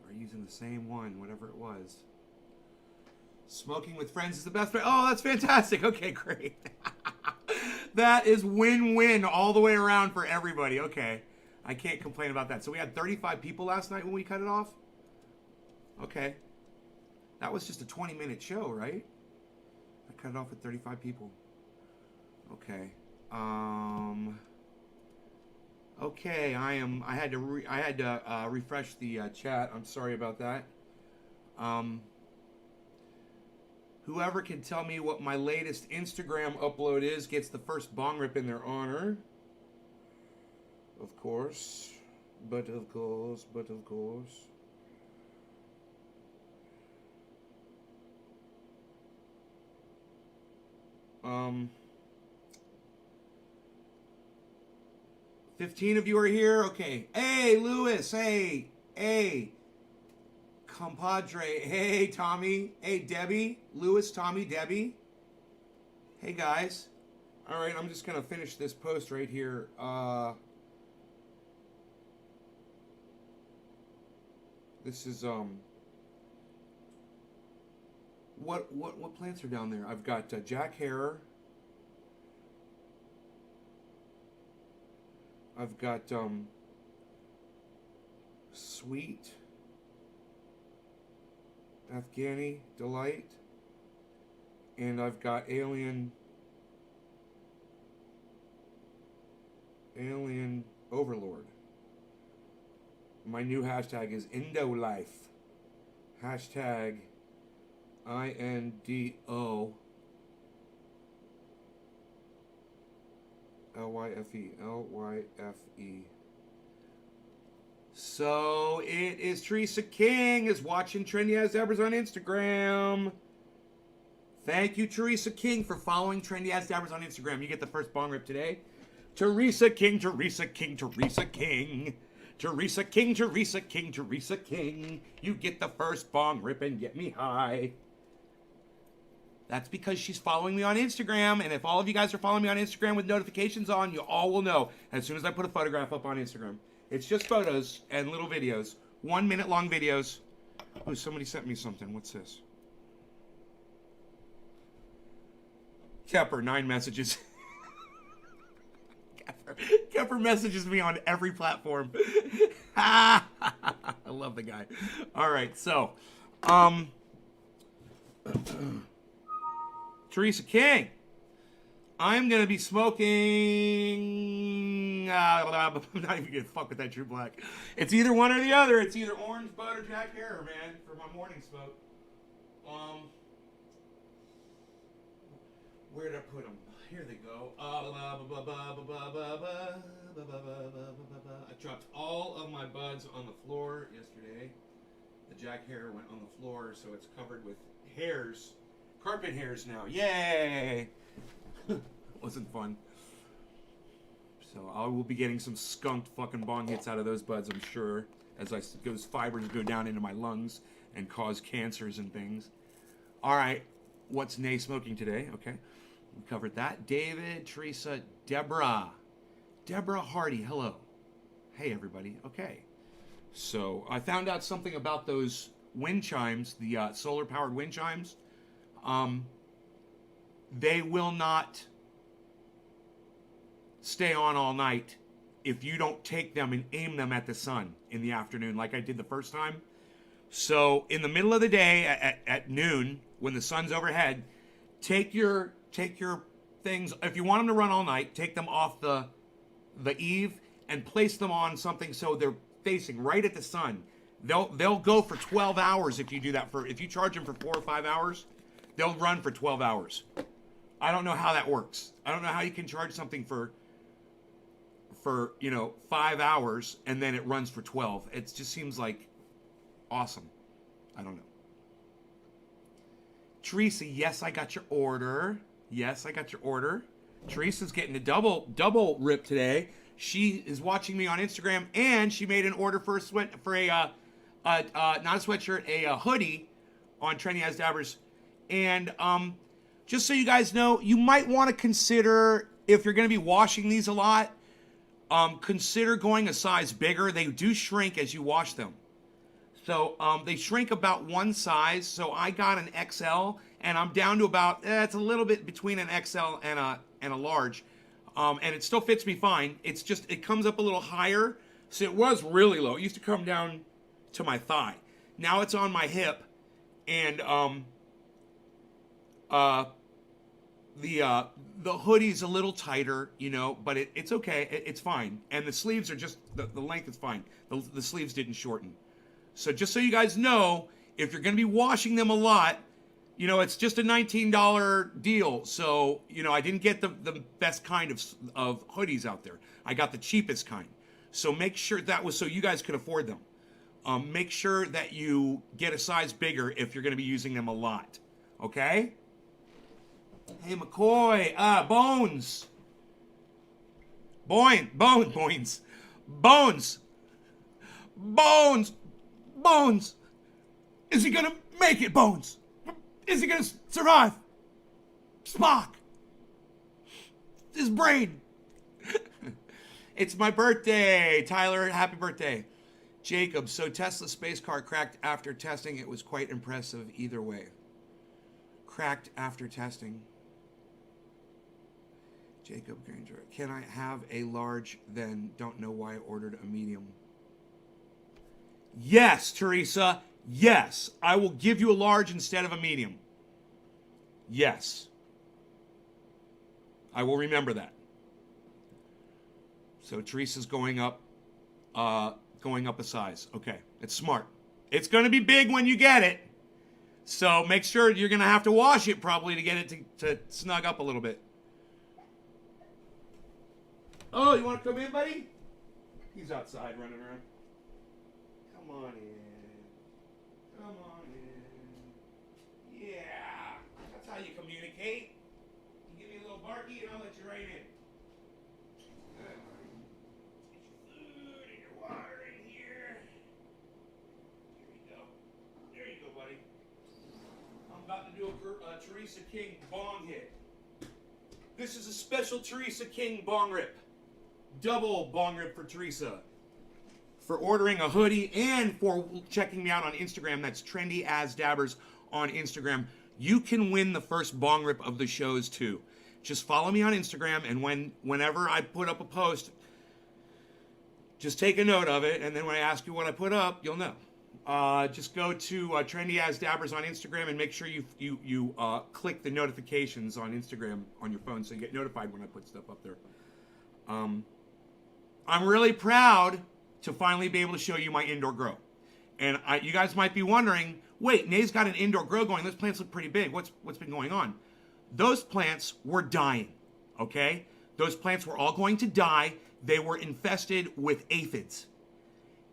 are using the same one, whatever it was. Smoking with friends is the best way. Oh, that's fantastic. Okay, great. That is win-win all the way around for everybody. Okay. I can't complain about that. So we had 35 people last night when we cut it off? Okay. That was just a 20-minute show, right? I cut it off with 35 people. Okay. Okay, I had to refresh the chat. I'm sorry about that. Whoever can tell me what my latest Instagram upload is gets the first bong rip in their honor. Of course. But of course. Um, 15 of you are here? Okay. Hey, Lewis. Hey, compadre. Hey, Tommy. Hey, Debbie. Lewis, Tommy, Debbie. Hey, guys. All right, I'm just going to finish this post right here. This is, what plants are down there? I've got Jack Herer. I've got, Sweet. Afghani Delight, and I've got Alien Overlord. My new hashtag is IndoLife. Hashtag INDO LYFE. So it is Teresa King is watching Trendy As Dabbers on Instagram. Thank you, Teresa King, for following Trendy As Dabbers on Instagram. You get the first bong rip today. Teresa King. You get the first bong rip and get me high. That's because she's following me on Instagram, and if all of you guys are following me on Instagram with notifications on, you all will know as soon as I put a photograph up on Instagram. It's just photos and little videos. 1 minute long videos. Oh, somebody sent me something. What's this? Kepper, 9 messages. Kepper messages me on every platform. I love the guy. All right, so, Teresa King. I'm going to be smoking... I'm not even going to fuck with that True Black. It's either one or the other. It's either Orange Bud or Jack Herer, man, for my morning smoke. Where'd I put them? Here they go. I dropped all of my buds on the floor yesterday. The Jack Herer went on the floor, so it's covered with hairs. Carpet hairs now. Yay! Wasn't fun. So I will be getting some skunked fucking bong hits out of those buds, I'm sure, as those fibers go down into my lungs and cause cancers and things. All right, what's Nay smoking today? Okay, we covered that. David, Teresa, Deborah Hardy. Hello. Hey everybody. Okay, so I found out something about those wind chimes, the solar-powered wind chimes. They will not stay on all night if you don't take them and aim them at the sun in the afternoon like I did the first time. So in the middle of the day at noon when the sun's overhead, take your things. If you want them to run all night, take them off the eave and place them on something so they're facing right at the sun. They'll go for 12 hours if you do that. If you charge them for 4 or 5 hours, they'll run for 12 hours. I don't know how that works. I don't know how you can charge something for 5 hours and then it runs for 12. It just seems like awesome. I don't know. Teresa, yes, I got your order. Teresa's getting a double rip today. She is watching me on Instagram and she made an order for not a sweatshirt, a hoodie on Trendy As Dabbers. And just so you guys know, you might want to consider, if you're going to be washing these a lot, consider going a size bigger. They do shrink as you wash them. So they shrink about one size. So I got an XL, and I'm down to about it's a little bit between an XL and a large, and it still fits me fine. It's just it comes up a little higher. So it was really low. It used to come down to my thigh. Now it's on my hip, and the hoodie's a little tighter, you know, but it's okay. It's fine, and the sleeves are just the length is fine. The sleeves didn't shorten. So just so you guys know, if you're going to be washing them a lot, you know, it's just a $19 deal. So, you know, I didn't get the best kind of hoodies out there. I got the cheapest kind. So make sure that was so you guys could afford them. Make sure that you get a size bigger if you're going to be using them a lot. Okay? Hey, McCoy. Bones. Bones. Bones. Is he gonna make it, Bones? Is he gonna survive? Spock. His brain. It's my birthday. Tyler, happy birthday. Jacob, so Tesla's space car cracked after testing. It was quite impressive either way. Cracked after testing. Jacob Granger, can I have a large then? Don't know why I ordered a medium. Yes, Teresa. Yes. I will give you a large instead of a medium. Yes. I will remember that. So Teresa's going up a size. Okay. It's smart. It's going to be big when you get it. So make sure you're going to have to wash it probably to get it to snug up a little bit. Oh, you want to come in, buddy? He's outside running around. Come on in. Come on in. Yeah. That's how you communicate. You give me a little barky and I'll let you right in. Good. Get your food and your water in here. Here you go. There you go, buddy. I'm about to do a Teresa King bong hit. This is a special Teresa King bong rip. Double bong rip for Teresa. For ordering a hoodie and for checking me out on Instagram. That's Trendy As Dabbers on Instagram. You can win the first bong rip of the shows too. Just follow me on Instagram, and whenever I put up a post, just take a note of it, and then when I ask you what I put up, you'll know. Just go to Trendy As Dabbers on Instagram and make sure you click the notifications on Instagram on your phone so you get notified when I put stuff up there. I'm really proud to finally be able to show you my indoor grow. And you guys might be wondering, wait, Nay's got an indoor grow going. Those plants look pretty big. What's been going on? Those plants were dying, okay? Those plants were all going to die. They were infested with aphids.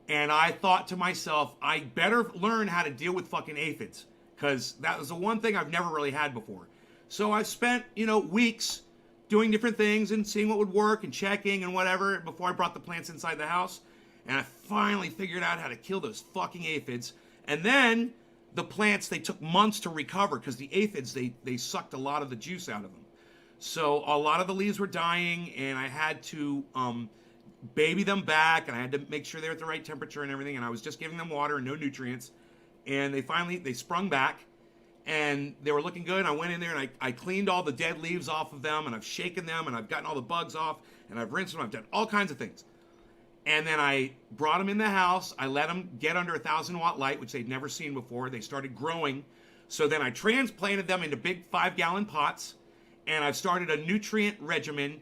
And I thought to myself, I better learn how to deal with fucking aphids, because that was the one thing I've never really had before. So I spent, weeks doing different things and seeing what would work and checking and whatever before I brought the plants inside the house. And I finally figured out how to kill those fucking aphids. And then the plants, they took months to recover because the aphids, they sucked a lot of the juice out of them. So a lot of the leaves were dying, and I had to baby them back, and I had to make sure they were at the right temperature and everything. And I was just giving them water and no nutrients. And they sprung back, and they were looking good. And I went in there and I cleaned all the dead leaves off of them, and I've shaken them, and I've gotten all the bugs off, and I've rinsed them. I've done all kinds of things. And then I brought them in the house. I let them get under 1,000-watt light, which they'd never seen before. They started growing. So then I transplanted them into big 5-gallon pots, and I've started a nutrient regimen,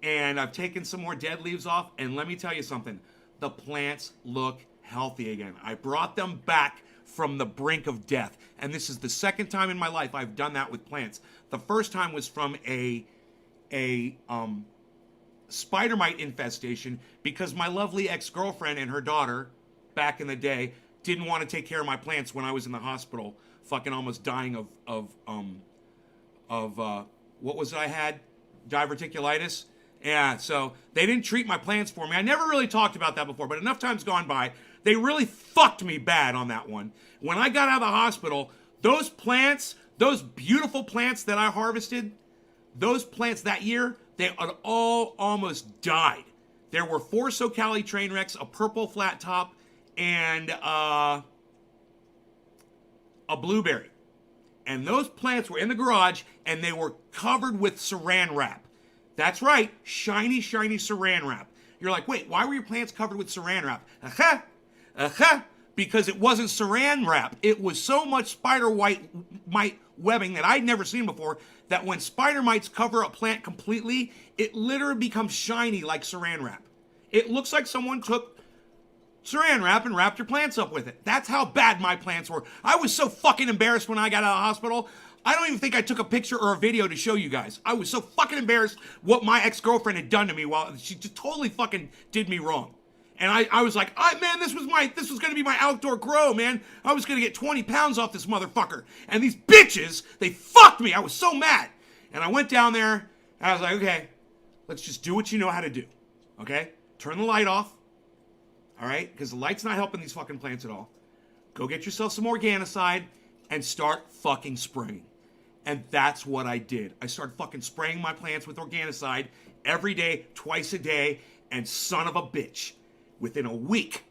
and I've taken some more dead leaves off. And let me tell you something. The plants look healthy again. I brought them back from the brink of death. And this is the second time in my life I've done that with plants. The first time was from a spider mite infestation because my lovely ex-girlfriend and her daughter back in the day didn't want to take care of my plants when I was in the hospital, fucking almost dying of what was it I had? Diverticulitis. Yeah, so they didn't treat my plants for me. I never really talked about that before, but enough time's gone by. They really fucked me bad on that one. When I got out of the hospital, those plants, those beautiful plants that I harvested, those plants that year, they had all almost died. There were 4 Socali train wrecks, a purple flat top, and a blueberry. And those plants were in the garage, and they were covered with saran wrap. That's right, shiny, shiny saran wrap. You're like, wait, why were your plants covered with saran wrap? Because it wasn't saran wrap. It was so much spider mite webbing that I'd never seen before that when spider mites cover a plant completely, it literally becomes shiny like saran wrap. It looks like someone took saran wrap and wrapped your plants up with it. That's how bad my plants were. I was so fucking embarrassed when I got out of the hospital. I don't even think I took a picture or a video to show you guys. I was so fucking embarrassed what my ex-girlfriend had done to me while she just totally fucking did me wrong. And I was like, man, this was going to be my outdoor grow, man. I was going to get 20 pounds off this motherfucker. And these bitches, they fucked me. I was so mad. And I went down there, and I was like, okay, let's just do what you know how to do. Okay? Turn the light off. All right? Because the light's not helping these fucking plants at all. Go get yourself some Organicide and start fucking spraying. And that's what I did. I started fucking spraying my plants with Organicide every day, twice a day, and son of a bitch. Within a week,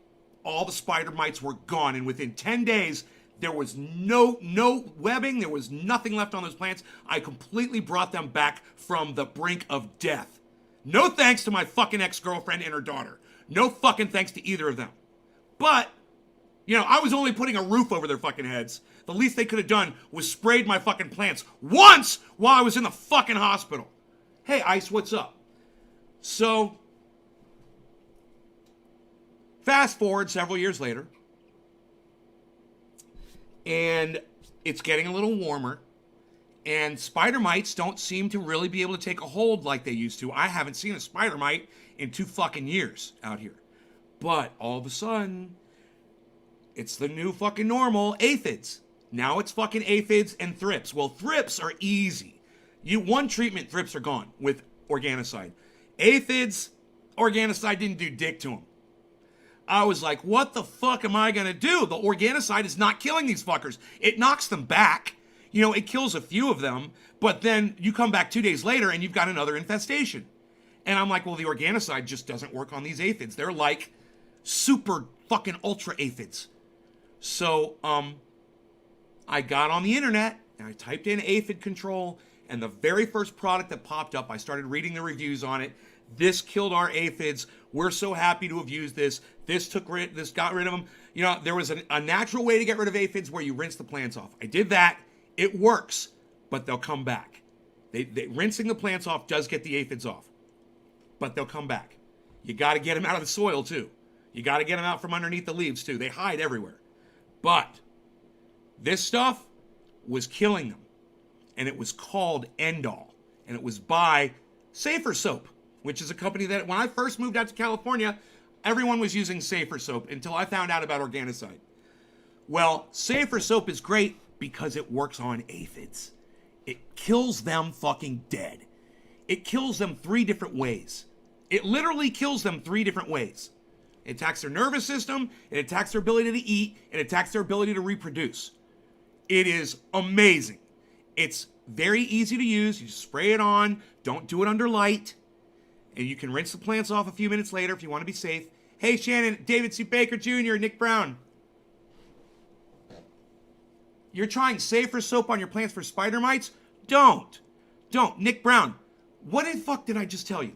all the spider mites were gone, and within 10 days, there was no webbing, there was nothing left on those plants. I completely brought them back from the brink of death. No thanks to my fucking ex-girlfriend and her daughter. No fucking thanks to either of them. But, you know, I was only putting a roof over their fucking heads. The least they could have done was sprayed my fucking plants once while I was in the fucking hospital. Hey, Ice, what's up? So, fast forward several years later, and it's getting a little warmer, and spider mites don't seem to really be able to take a hold like they used to. I haven't seen a spider mite in 2 fucking years out here. But all of a sudden, it's the new fucking normal, aphids. Now it's fucking aphids and thrips. Well, thrips are easy. One treatment, thrips are gone with Organicide. Aphids, Organicide didn't do dick to them. I was like, what the fuck am I going to do? The Organicide is not killing these fuckers. It knocks them back. You know, it kills a few of them, but then you come back 2 days later and you've got another infestation. And I'm like, well, the Organicide just doesn't work on these aphids. They're like super fucking ultra aphids. So, I got on the internet and I typed in aphid control, and the very first product that popped up, I started reading the reviews on it. This killed our aphids. We're so happy to have used this. This got rid of them. You know, there was a natural way to get rid of aphids where you rinse the plants off. I did that. It works, but they'll come back. Rinsing the plants off does get the aphids off, but they'll come back. You got to get them out of the soil too. You got to get them out from underneath the leaves too. They hide everywhere. But this stuff was killing them, and it was called Endall, and it was by Safer Soap, which is a company that when I first moved out to California, everyone was using Safer Soap until I found out about Organicide. Well, Safer Soap is great because it works on aphids. It kills them fucking dead. It kills them 3 different ways. It literally kills them 3 different ways. It attacks their nervous system, it attacks their ability to eat, it attacks their ability to reproduce. It is amazing. It's very easy to use. You spray it on. Don't do it under light. And you can rinse the plants off a few minutes later if you want to be safe. Hey, Shannon, David C. Baker Jr., Nick Brown. You're trying Safer Soap on your plants for spider mites? Don't. Nick Brown, what the fuck did I just tell you?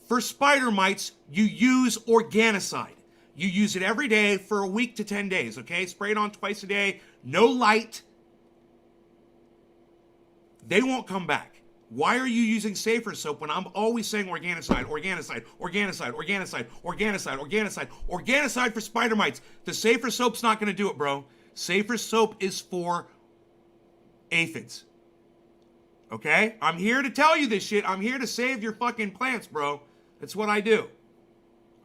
For spider mites, you use Organicide. You use it every day for a week to 10 days, okay? Spray it on twice a day. No light. They won't come back. Why are you using Safer Soap when I'm always saying Organicide, Organicide, Organicide, Organicide, Organicide, Organicide, Organicide for spider mites? The Safer Soap's not going to do it, bro. Safer Soap is for aphids. Okay? I'm here to tell you this shit. I'm here to save your fucking plants, bro. That's what I do.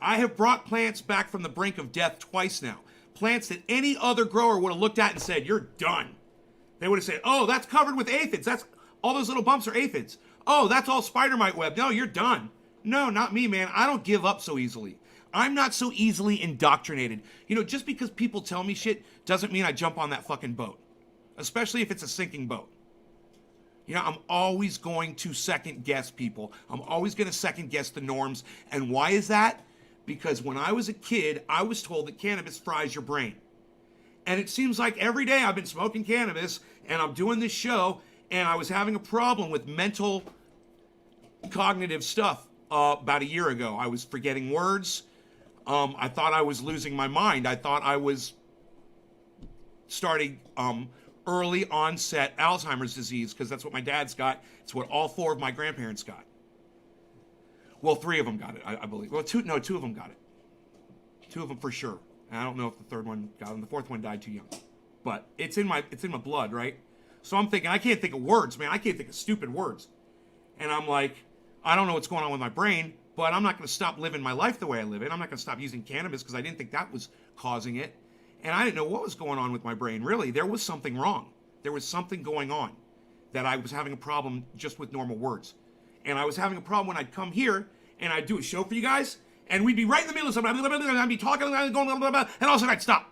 I have brought plants back from the brink of death twice now. Plants that any other grower would have looked at and said, you're done. They would have said, oh, that's covered with aphids. That's all those little bumps are aphids. Oh, that's all spider mite web. No, you're done. No, not me, man. I don't give up so easily. I'm not so easily indoctrinated. You know, just because people tell me shit doesn't mean I jump on that fucking boat. Especially if it's a sinking boat. You know, I'm always going to second guess people. I'm always going to second guess the norms. And why is that? Because when I was a kid, I was told that cannabis fries your brain. And it seems like every day I've been smoking cannabis and I'm doing this show and I was having a problem with mental cognitive stuff about a year ago. I was forgetting words. I thought I was losing my mind. I thought I was starting early onset Alzheimer's disease because that's what my dad's got. It's what all 4 of my grandparents got. Well, 3 of them got it, I believe. Well, 2 of them got it. 2 of them for sure. And I don't know if the 3rd one got it. And the 4th one died too young. But it's in my blood, right? So I'm thinking, I can't think of words, man. I can't think of stupid words. And I'm like, I don't know what's going on with my brain, but I'm not going to stop living my life the way I live it. I'm not going to stop using cannabis because I didn't think that was causing it. And I didn't know what was going on with my brain. Really, there was something wrong. There was something going on that I was having a problem just with normal words. And I was having a problem when I'd come here and I'd do a show for you guys, and we'd be right in the middle of something, and I'd be talking, and I'd go, and all of a sudden I'd stop.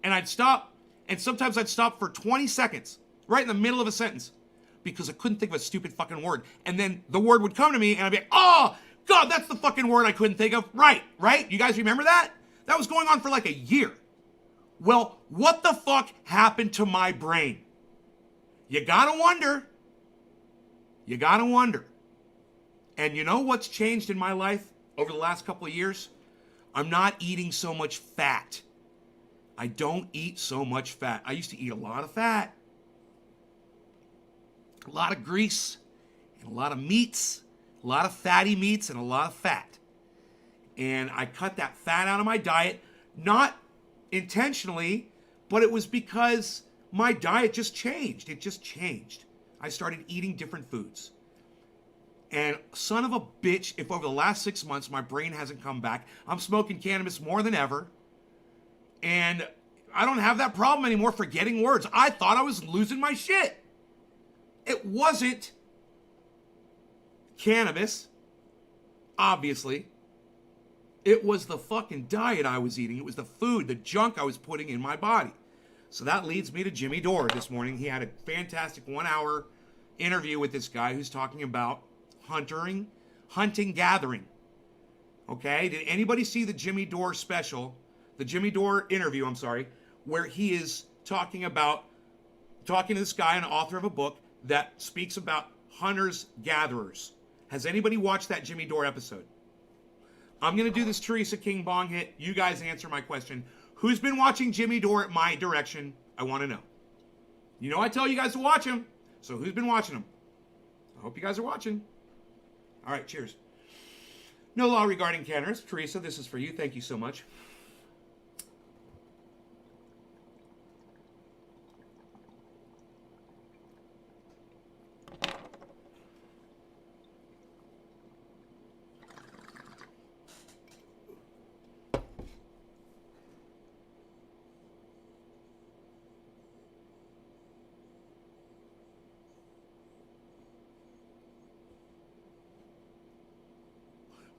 And I'd stop, and sometimes I'd stop for 20 seconds, right in the middle of a sentence, because I couldn't think of a stupid fucking word. And then the word would come to me, and I'd be like, oh, God, that's the fucking word I couldn't think of. Right? You guys remember that? That was going on for like a year. Well, what the fuck happened to my brain? You gotta wonder. You gotta wonder. And you know what's changed in my life over the last couple of years? I'm not eating so much fat. I don't eat so much fat. I used to eat a lot of fat, a lot of grease, and a lot of meats, a lot of fatty meats, and a lot of fat. And I cut that fat out of my diet, not intentionally, but it was because my diet just changed. It just changed. I started eating different foods. And son of a bitch, if over the last 6 months my brain hasn't come back, I'm smoking cannabis more than ever. And I don't have that problem anymore forgetting words. I thought I was losing my shit. It wasn't cannabis, obviously. It was the fucking diet I was eating. It was the food, the junk I was putting in my body. So that leads me to Jimmy Dore this morning. He had a fantastic 1-hour interview with this guy who's talking about hunting, gathering. Okay? Did anybody see the Jimmy Dore special, the Jimmy Dore interview, where he is talking to this guy, an author of a book that speaks about hunters, gatherers. Has anybody watched that Jimmy Dore episode? I'm going to do this Teresa King bong hit. You guys answer my question. Who's been watching Jimmy Dore at my direction? I want to know. You know I tell you guys to watch him. So who's been watching him? I hope you guys are watching. All right, cheers. No law regarding cannabis. Teresa, this is for you. Thank you so much.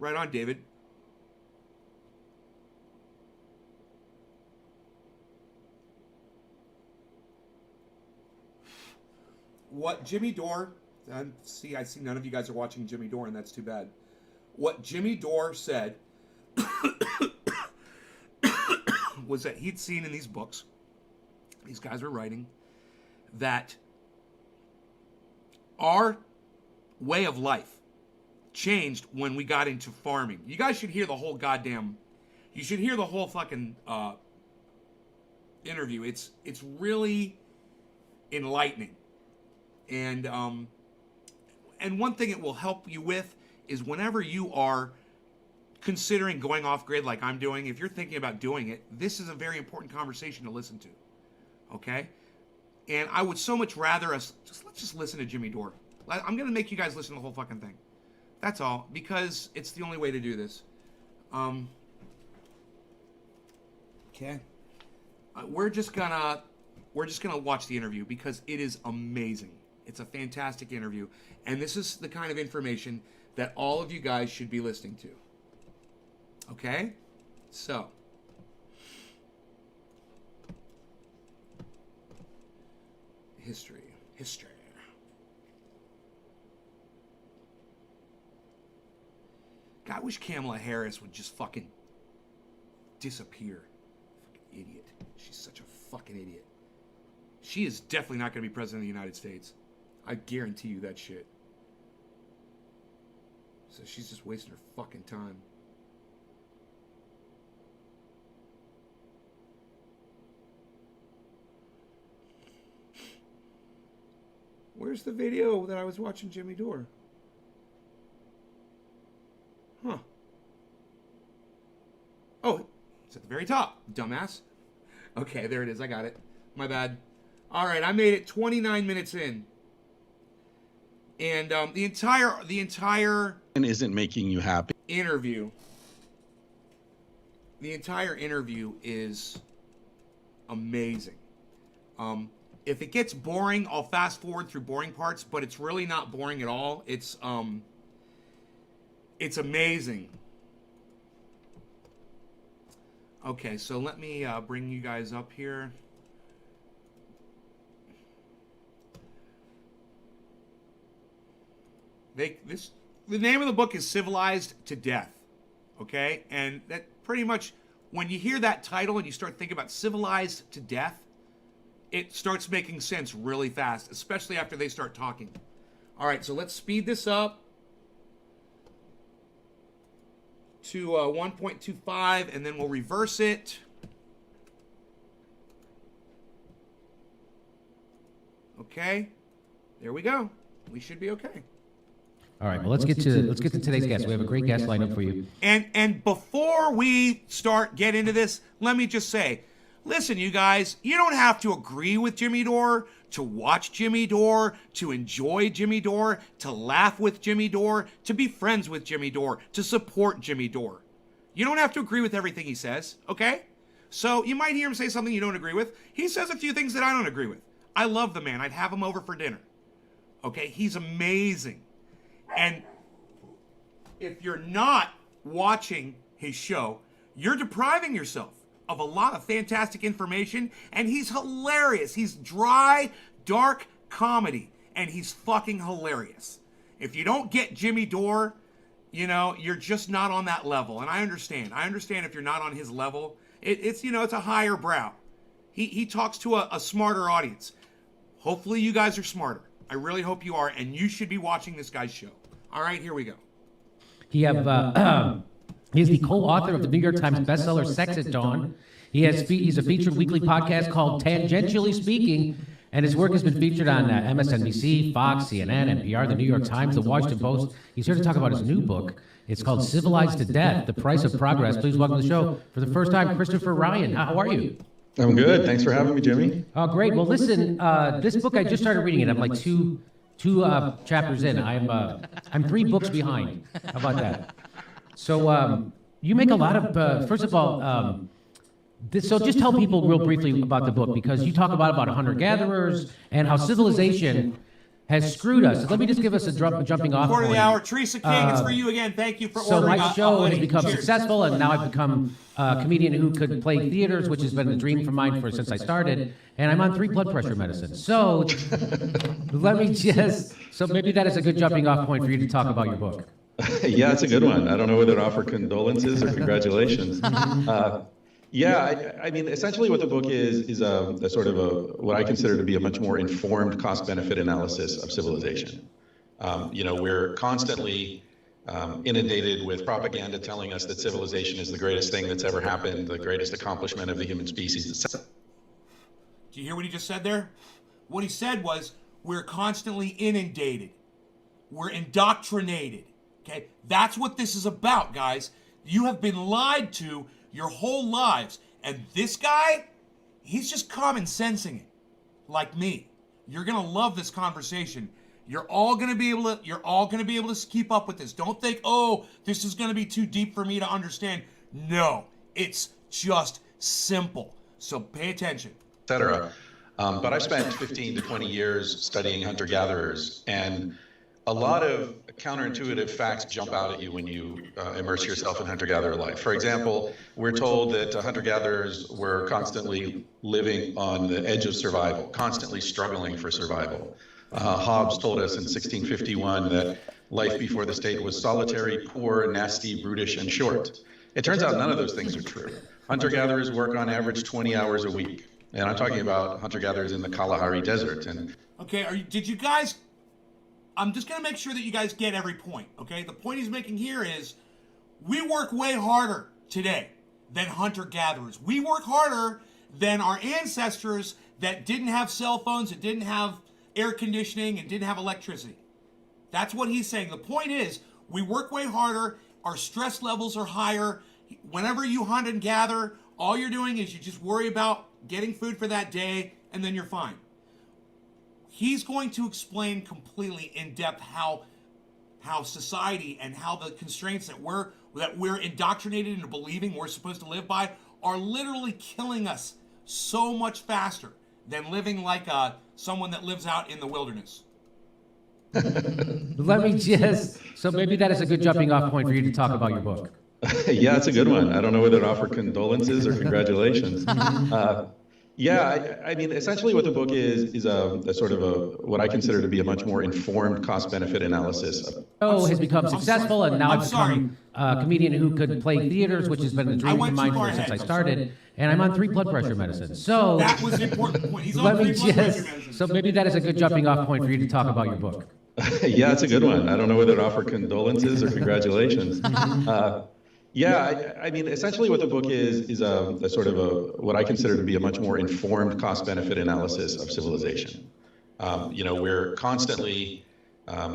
Right on, David. What Jimmy Dore, I see none of you guys are watching Jimmy Dore, and that's too bad. What Jimmy Dore said was that he'd seen in these books, these guys were writing, that our way of life changed when we got into farming. You guys should hear the whole fucking interview. It's really enlightening. And one thing it will help you with is whenever you are considering going off grid like I'm doing, if you're thinking about doing it, this is a very important conversation to listen to. Okay? And I would so much rather let's just listen to Jimmy Dore. I'm going to make you guys listen to the whole fucking thing. That's all, because it's the only way to do this. Okay. We're just gonna watch the interview because it is amazing. It's a fantastic interview, and this is the kind of information that all of you guys should be listening to. Okay? So, history. God, I wish Kamala Harris would just fucking disappear. Fucking idiot. She's such a fucking idiot. She is definitely not going to be president of the United States. I guarantee you that shit. So she's just wasting her fucking time. Where's the video that I was watching Jimmy Dore? Huh. Oh, it's at the very top, dumbass. Okay, there it is. I got it. My bad. All right, I made it 29 minutes in. And the entire and isn't making you happy. Interview. The entire interview is amazing. If it gets boring, I'll fast forward through boring parts, but it's really not boring at all. It's amazing. Okay, so let me bring you guys up here. The name of the book is Civilized to Death, okay? And that pretty much, when you hear that title and you start thinking about civilized to death, it starts making sense really fast, especially after they start talking. All right, so let's speed this up to 1.25, and then we'll reverse it. Okay, there we go. We should be okay. All right, well, let's get to today's guest. We have a great guest lined up for you. And before we get into this, let me just say, listen, you guys, you don't have to agree with Jimmy Dore to watch Jimmy Dore, to enjoy Jimmy Dore, to laugh with Jimmy Dore, to be friends with Jimmy Dore, to support Jimmy Dore. You don't have to agree with everything he says, okay? So you might hear him say something you don't agree with. He says a few things that I don't agree with. I love the man. I'd have him over for dinner. Okay, he's amazing. And if you're not watching his show, you're depriving yourself of a lot of fantastic information, and he's hilarious. He's dry, dark comedy, and he's fucking hilarious. If you don't get Jimmy Dore, you know, you're just not on that level, and I understand. I understand if you're not on his level. It's a higher brow. He talks to a smarter audience. Hopefully you guys are smarter. I really hope you are, and you should be watching this guy's show. All right, here we go. He's the co-author of the New York Times bestseller Sex at Dawn. He's a featured weekly podcast called Tangentially Speaking, and his work has been featured on MSNBC, Fox, CNN, NPR, the New York Times, the Washington Post. He's here to talk about his new book. It's called Civilized to Death, The Price of Progress. Please welcome to the show, for the first time, Christopher Ryan. How are you? I'm good. Thanks for having me, Jimmy. Oh, great. Well, listen, this book, I just started reading it. I'm like two chapters in. I'm 3 books behind. How about that? So you make a lot of, first of all, so just tell people real briefly about the book, because you talk about hunter-gatherers and how civilization has screwed us. So let me just give us a jumping off Quarter of the point. hour. Teresa King, it's for you again. Thank you for ordering. So my show has become successful, and now I've become a comedian who could play theaters, which has been a dream of mine since I started. And I'm on 3 blood pressure medicines. So let me so maybe that is a good jumping off point for you to talk about your book. Yeah, it's a good one. I don't know whether to offer condolences or congratulations. I mean, essentially what the book is a sort of what I consider to be a much more informed cost-benefit analysis of civilization. We're constantly inundated with propaganda telling us that civilization is the greatest thing that's ever happened, the greatest accomplishment of the human species. Do you hear what he just said there? What he said was, we're constantly inundated. We're indoctrinated. Okay? That's what this is about, guys. You have been lied to your whole lives. And this guy, he's just common sensing it. Like me. You're going to love this conversation. You're all going to be able to keep up with this. Don't think, oh, this is going to be too deep for me to understand. No, it's just simple. So pay attention. Etc. But I've spent 15 to 20 years studying hunter-gatherers, and a lot of counterintuitive facts jump out at you when you immerse yourself in hunter-gatherer life. For example, we're told that hunter-gatherers were constantly living on the edge of survival, constantly struggling for survival. Hobbes told us in 1651 that life before the state was solitary, poor, nasty, brutish, and short. It turns out none of those things are true. hunter-gatherers work on average 20 hours a week. And I'm talking about hunter-gatherers in the Kalahari Desert. And Okay, did you guys... I'm just going to make sure that you guys get every point, okay? The point he's making here is we work way harder today than hunter-gatherers. We work harder than our ancestors that didn't have cell phones, that didn't have air conditioning, and didn't have electricity. That's what he's saying. The point is we work way harder. Our stress levels are higher. Whenever you hunt and gather, all you're doing is you just worry about getting food for that day, and then you're fine. He's going to explain completely in depth how society and how the constraints that we're indoctrinated into believing we're supposed to live by are literally killing us so much faster than living like someone that lives out in the wilderness. Let me just, so maybe that is a good jumping off point for you to talk about your book. yeah, it's a good one. I don't know whether to offer condolences or congratulations. I mean, essentially what the book is a sort of what I consider to be a much more informed cost-benefit analysis. Has become successful, and now I've become a comedian who could play theaters, which has been a dream of mine since I started. And I'm on 3 blood pressure medicine. So that was the important point. He's on 3 blood pressure medicine. So maybe that is a good jumping off point for you to talk about your book. yeah, it's a good one. I don't know whether to offer condolences or congratulations. I mean, essentially what the book is a sort of what I consider to be a much more informed cost-benefit analysis of civilization. We're constantly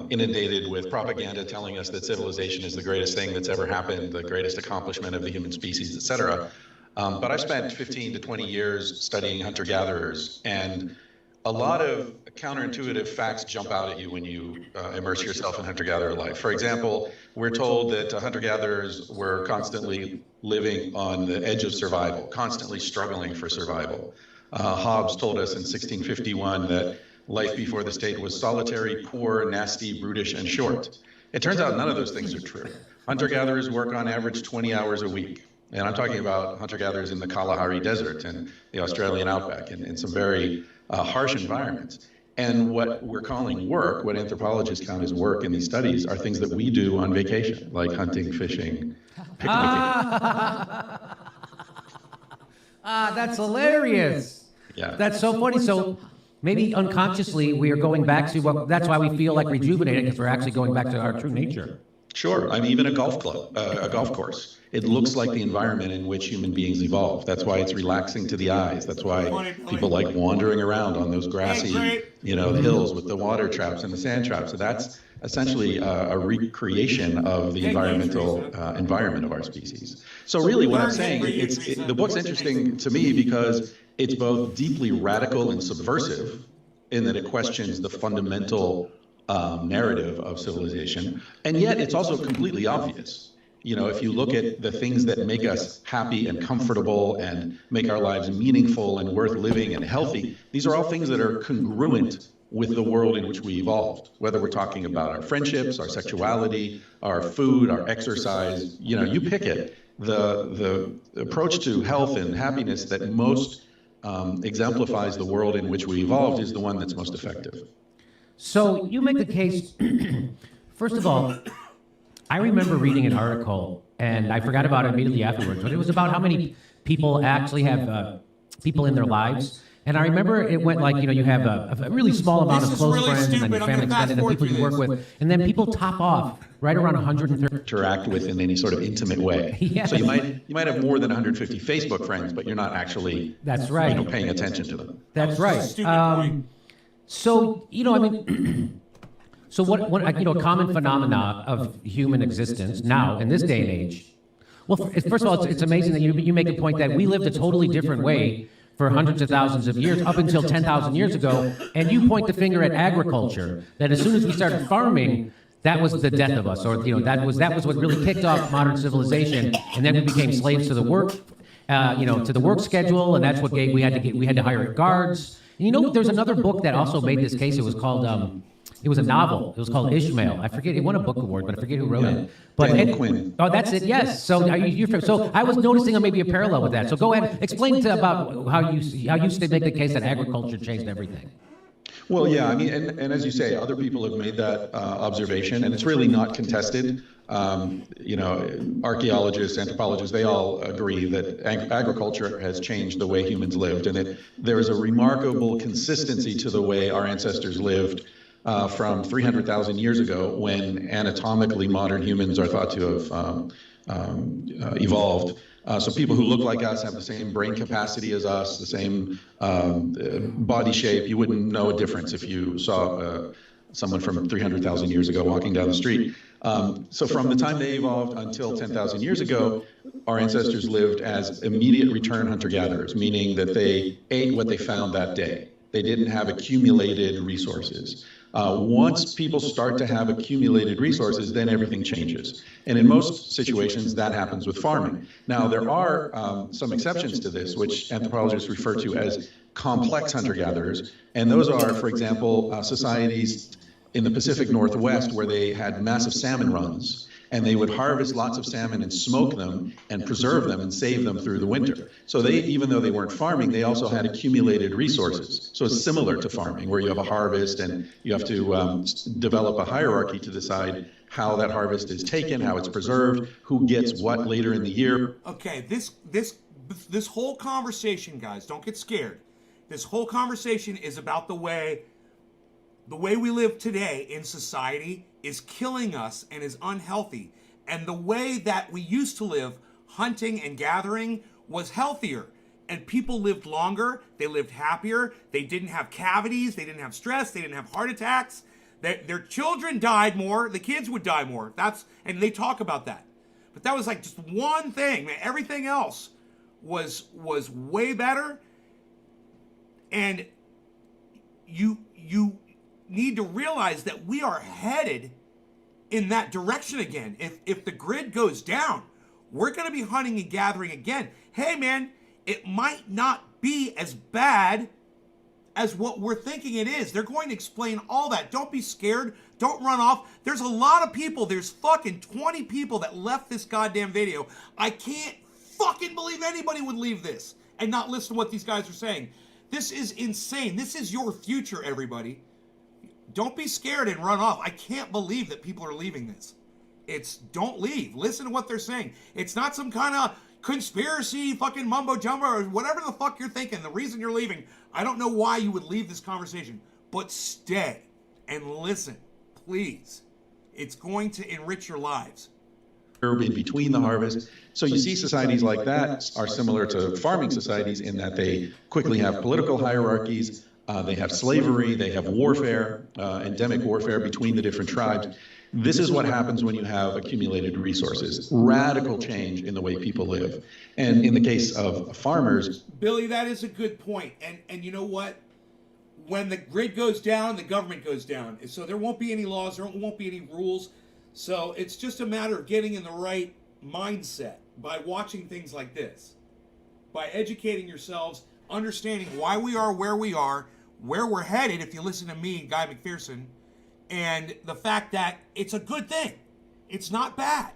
inundated with propaganda telling us that civilization is the greatest thing that's ever happened, the greatest accomplishment of the human species, et cetera. But I've spent 15 to 20 years studying hunter-gatherers, and a lot of counterintuitive facts jump out at you when you immerse yourself in hunter-gatherer life. For example, we're told that hunter-gatherers were constantly living on the edge of survival, constantly struggling for survival. Hobbes told us in 1651 that life before the state was solitary, poor, nasty, brutish, and short. It turns out none of those things are true. Hunter-gatherers work on average 20 hours a week. And I'm talking about hunter-gatherers in the Kalahari Desert and the Australian outback and in some very harsh environments. And what we're calling work, what anthropologists count as work in these studies, are things that we do on vacation, like hunting, fishing, picnicking. That's hilarious. Yeah. That's so funny. So maybe unconsciously we are going back to that's why we feel like rejuvenated, because we're actually going back to our true nature. Sure. I mean, even a golf course. It looks like the environment in which human beings evolved. That's why it's relaxing to the eyes. That's why people like wandering around on those grassy, hills with the water traps and the sand traps. So that's essentially a recreation of the environmental environment of our species. So really what I'm saying, the book's interesting to me because it's both deeply radical and subversive in that it questions the fundamental narrative of civilization, and yet it's also completely obvious. If you look at the things that make us happy and comfortable and make our lives meaningful and worth living and healthy, these are all things that are congruent with the world in which we evolved, whether we're talking about our friendships, our sexuality, our food, our exercise, you pick it. The approach to health and happiness that most exemplifies the world in which we evolved is the one that's most effective. So you make the case, first of all, I remember reading an article, and I forgot about it immediately afterwards, but it was about how many people actually have people in their lives. And I remember it went like, you have a really small amount of close friends, and then your family extended, and people you work with, and then people top off right around 130. Interact with in any sort of intimate way. Yes. So you might have more than 150 Facebook friends, but you're not actually That's right. Paying attention to them. That's right. So, so what a common phenomena of human existence now in this day and age. Well, first of all, it's amazing that you make a point that we lived a totally different way for hundreds of thousands of years, up until 10,000 years ago, and you point the finger at agriculture, that as soon as we started farming, that was the death of us, or that was what really kicked off modern civilization, and then we became slaves to the work, to the work schedule, and that's what we had to hire guards. And there's another book that also made this case. It was called it was a novel. It was called Ishmael. I forget. It won a book award, but I forget who wrote it. But Daniel Quinn. Oh, that's it. Yes. So so I was noticing maybe a parallel with that. So go ahead, explain about how you make the case that agriculture changed everything. Well, yeah. I mean, and as you say, other people have made that observation, and it's really not contested. archaeologists, anthropologists, they all agree that agriculture has changed the way humans lived, and that there is a remarkable consistency to the way our ancestors lived from 300,000 years ago, when anatomically modern humans are thought to have evolved. So people who look like us have the same brain capacity as us, the same body shape. You wouldn't know a difference if you saw someone from 300,000 years ago walking down the street. So from the time they evolved until 10,000 years ago, our ancestors lived as immediate return hunter-gatherers, meaning that they ate what they found that day. They didn't have accumulated resources. Once people start to have accumulated resources, then everything changes. And in most situations, that happens with farming. Now, there are some exceptions to this, which anthropologists refer to as complex hunter-gatherers. And those are, for example, societies in the Pacific Northwest where they had massive salmon runs. And they would harvest lots of salmon and smoke them and preserve them and save them through the winter. So they, even though they weren't farming, they also had accumulated resources. So it's similar to farming, where you have a harvest and you have to develop a hierarchy to decide how that harvest is taken, how it's preserved, who gets what later in the year. Okay, this whole conversation, guys, don't get scared. This whole conversation is about the way we live today in society is killing us and is unhealthy. And the way that we used to live, hunting and gathering, was healthier. And people lived longer, they lived happier, they didn't have cavities, they didn't have stress, they didn't have heart attacks. Their children died more, the kids would die more. And they talk about that. But that was like just one thing, man. Everything else was way better. And you need to realize that we are headed in that direction again. If the grid goes down, we're going to be hunting and gathering again. Hey, man, it might not be as bad as what we're thinking it is. They're going to explain all that. Don't be scared. Don't run off. There's a lot of people. There's fucking 20 people that left this goddamn video. I can't fucking believe anybody would leave this and not listen to what these guys are saying. This is insane. This is your future, everybody. Don't be scared and run off. I can't believe that people are leaving this. Don't leave. Listen to what they're saying. It's not some kind of conspiracy fucking mumbo jumbo or whatever the fuck you're thinking. The reason you're leaving, I don't know why you would leave this conversation, but stay and listen, please. It's going to enrich your lives. In between the harvest. So you see societies like that are similar to farming societies in that they quickly have political hierarchies. They have slavery, they have warfare, endemic warfare between the different tribes. This is what happens when you have accumulated resources. Radical change in the way people live. And in the case of farmers... Billy, that is a good point. And you know what? When the grid goes down, the government goes down. So there won't be any laws, there won't be any rules. So it's just a matter of getting in the right mindset by watching things like this. By educating yourselves, understanding why we are where we are, where we're headed, if you listen to me, Guy McPherson, and the fact that it's a good thing. It's not bad.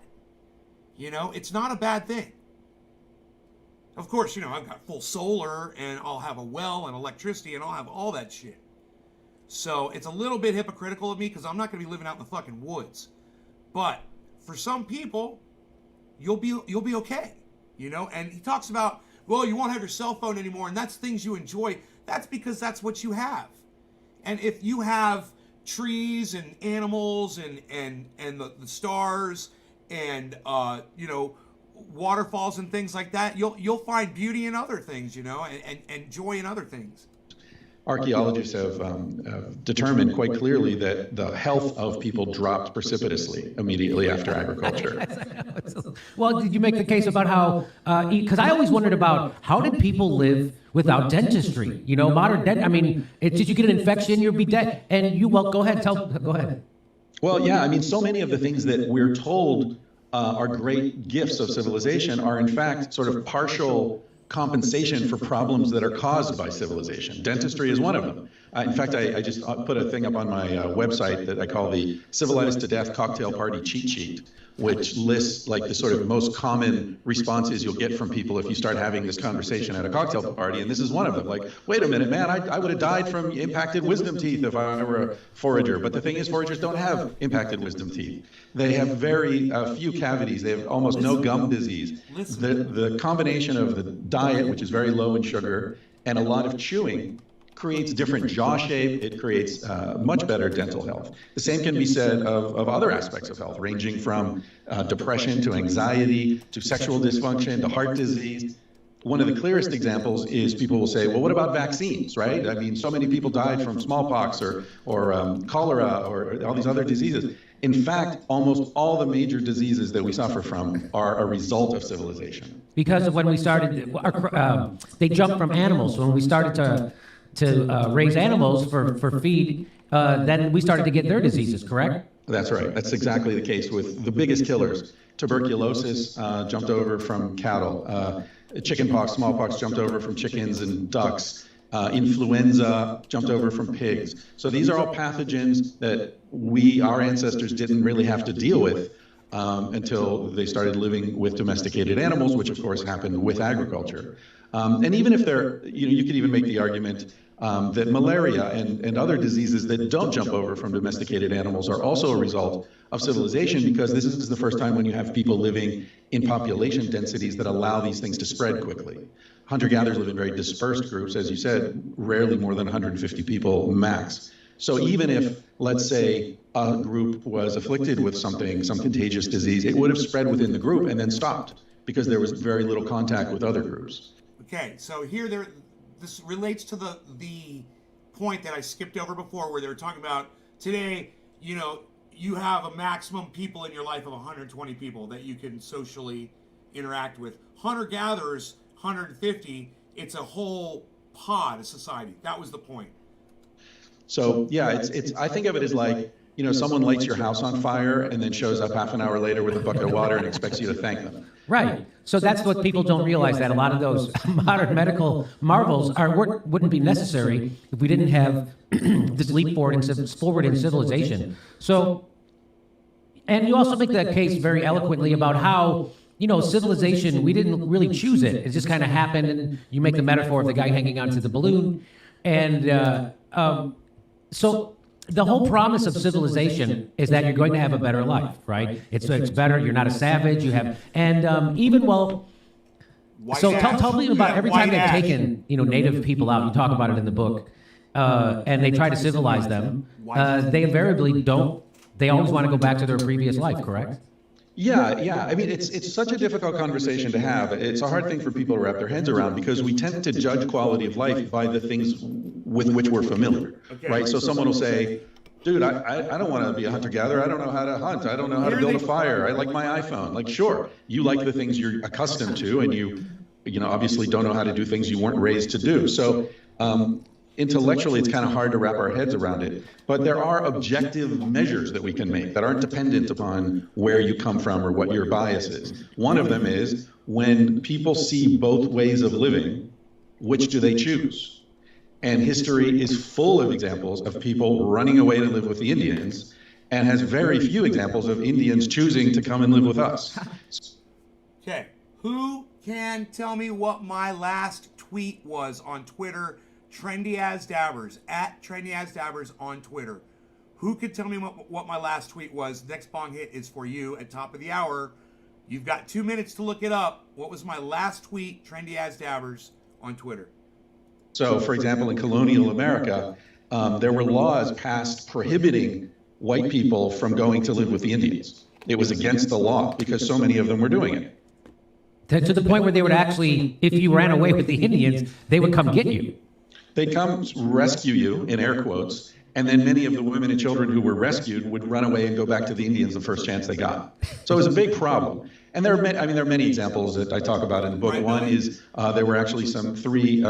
It's not a bad thing. Of course, I've got full solar, and I'll have a well and electricity, and I'll have all that shit. So it's a little bit hypocritical of me, because I'm not going to be living out in the fucking woods. But for some people, you'll be okay. And he talks about, well, you won't have your cell phone anymore, and that's things you enjoy. That's because that's what you have. And if you have trees and animals and the stars and waterfalls and things like that, you'll find beauty in other things, and joy in other things. Archaeologists have determined quite clearly that the health of people dropped precipitously immediately after agriculture. Well, did you make the case about how, because I always wondered about how did people live without dentistry? Modern did you get an infection, you'd be dead. And go ahead. Go ahead. Well, yeah, so many of the things that we're told are great gifts of civilization are in fact sort of partial compensation for problems that are caused by civilization. Dentistry is one of them. In fact, I just put a thing up on my website that I call the Civilized to Death Cocktail Party Cheat Sheet, which lists like the sort of most common responses you'll get from people if you start having this conversation at a cocktail party. And this is one of them. Like, wait a minute, man, I would have died from impacted wisdom teeth if I were a forager. But the thing is, foragers don't have impacted wisdom teeth. They have very few cavities. They have almost no gum disease. The combination of the diet, which is very low in sugar, and a lot of chewing creates different jaw shape. It creates much better dental health. The same can be said of other aspects of health, ranging from depression to anxiety to sexual dysfunction to heart disease. One of the clearest examples is people will say, well, what about vaccines, right? I mean, so many people died from smallpox or cholera or all these other diseases. In fact, almost all the major diseases that we suffer from are a result of civilization. Because of when we started, they jumped from animals. When we started to raise animals for feed, then we started to get their diseases, correct? That's right. That's exactly the case with the biggest killers. Tuberculosis jumped over from cattle. Chickenpox, smallpox jumped over from chickens and ducks. Influenza jumped over from pigs. So these are all pathogens that our ancestors didn't really have to deal with until they started living with domesticated animals, which of course happened with agriculture. And even if you could even make the argument that malaria and other diseases that don't jump over from domesticated animals are also a result of civilization, because this is the first time when you have people living in population densities that allow these things to spread quickly. Hunter-gatherers live in very dispersed groups, as you said, rarely more than 150 people max. So even if, let's say, a group was afflicted with some contagious disease, it would have spread within the group and then stopped because there was very little contact with other groups. Okay, so here this relates to the point that I skipped over before, where they were talking about today, you have a maximum people in your life of 120 people that you can socially interact with. Hunter-gatherers, 150, it's a whole pod, a society. That was the point. So yeah, I think of it as like, someone lights your house on fire and then shows up half an hour later with a bucket of water and expects you to thank them. Right. So that's what people don't realize, that a lot of those modern medical marvels wouldn't be necessary if we didn't have this leap forward in civilization. So, and you also make that case very eloquently about how, civilization, we didn't really choose it. It just kind of happened, and you make the metaphor of the guy hanging onto the balloon. And so the whole promise of civilization is that you're going to have a better life, right? It's better. You're not a savage. You have, and tell me about every time they've taken, native people out. You talk about it in the book, and they try to civilize them. They invariably don't. They always want to go back to their previous life, correct? Yeah. I mean, it's such a difficult conversation to have. It's a hard thing for people to wrap their heads around, because we tend to judge quality of life by the things with which we're familiar, right? So someone will say, dude, I don't want to be a hunter-gatherer. I don't know how to hunt. I don't know how to build a fire. I like my iPhone. Like, sure, you like the things you're accustomed to, and you obviously don't know how to do things you weren't raised to do. So intellectually, it's kind of hard to wrap our heads around it. But there are objective measures that we can make that aren't dependent upon where you come from or what your bias is. One of them is, when people see both ways of living, which do they choose? And history is full of examples of people running away to live with the Indians, and has very few examples of Indians choosing to come and live with us. Okay, who can tell me what my last tweet was on Twitter? Trendy as Dabbers, at Trendy as Dabbers on Twitter. Who could tell me what my last tweet was? Next bong hit is for you at top of the hour. You've got 2 minutes to look it up. What was my last tweet? Trendy as Dabbers on Twitter. So, for example, in colonial America, there were laws passed prohibiting white people from going to live with the Indians. It was against the law because so many of them were doing it. To the point where they would actually, if you ran away with the Indians, they would come get you. They'd come rescue you, in air quotes, and then many of the women and children who were rescued would run away and go back to the Indians the first chance they got. So it was a big problem. And there are many examples that I talk about in the book. One is there were actually three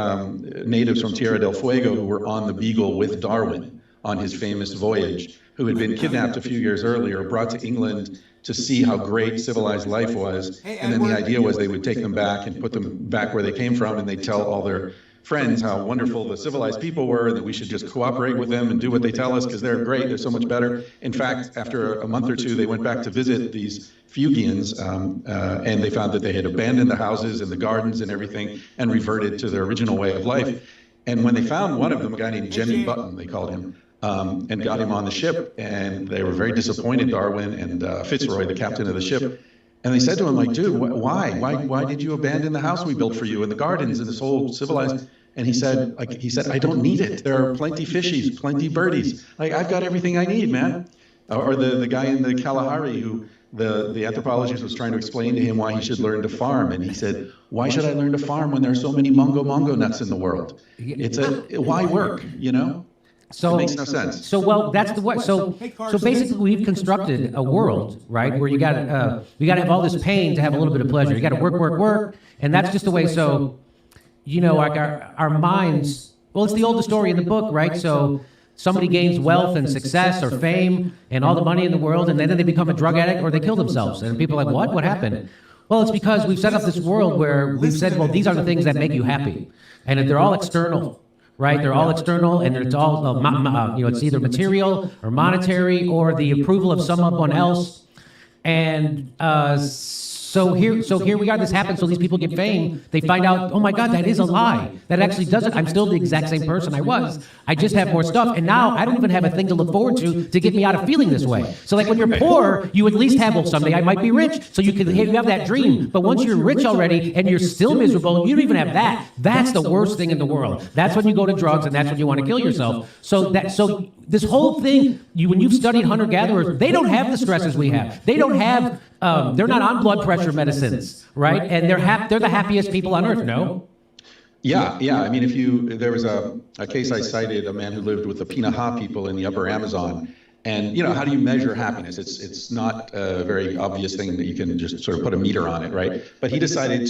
natives from Tierra del Fuego who were on the Beagle with Darwin on his famous voyage, who had been kidnapped a few years earlier, brought to England to see how great civilized life was. And then the idea was they would take them back and put them back where they came from, and they'd tell all their friends how wonderful the civilized people were, and that we should just cooperate with them and do what they tell us because they're great, they're so much better. In fact, after a month or two, they went back to visit these Fuegians, and they found that they had abandoned the houses and the gardens and everything and reverted to their original way of life. And when they found one of them, a guy named Jimmy Button, they called him, and got him on the ship, and they were very disappointed, Darwin and Fitzroy, the captain of the ship. And they said to him, like, dude, why did you abandon the house we built for you and the gardens and this whole civilized? And he said, I don't need it. There are plenty fishies, plenty birdies. Like, I've got everything I need, man. Or the guy in the Kalahari who the anthropologist was trying to explain to him why he should learn to farm. And he said, why should I learn to farm when there are so many mongo nuts in the world? Why work, you know? So it makes no sense. So well, that's the way. So basically, we've constructed a world, right, where you got to have all this pain to have a little bit of pleasure. You got to work, and that's just the way. So, you know, like our minds. Well, it's the oldest story in the book, right? So somebody gains wealth and success or fame and all the money in the world, and then they become a drug addict or they kill themselves. And people are like, what? What happened? Well, it's because we've set up this world where we've said, well, these are the things that make you happy, and if they're all external. Right, they're all external, and it's all it's either material or monetary or the approval of someone else. And so here we are. This happens. So these people get fame. They find out, oh my God, that is a lie. That actually doesn't. I'm still the exact same person I was. I just have more stuff, and now I don't even have a thing to look forward to get me out of feeling this way. So like when you're poor, you at least have, well, someday I might be rich. So you have that dream. But once you're rich already and you're still miserable, you don't even have that. That's the worst thing in the world. That's when you go to drugs, and that's when you want to kill yourself. So this whole thing, when you've studied hunter-gatherers, they don't have the stresses we have. They don't have. They're not on blood pressure medicines, right? And they're the happiest people on earth. No. Yeah. I mean, there was a case I cited, a man who lived with the Pinaha people in the upper Amazon. And, you know, how do you measure happiness? It's not a very obvious thing that you can just sort of put a meter on it, right? But he decided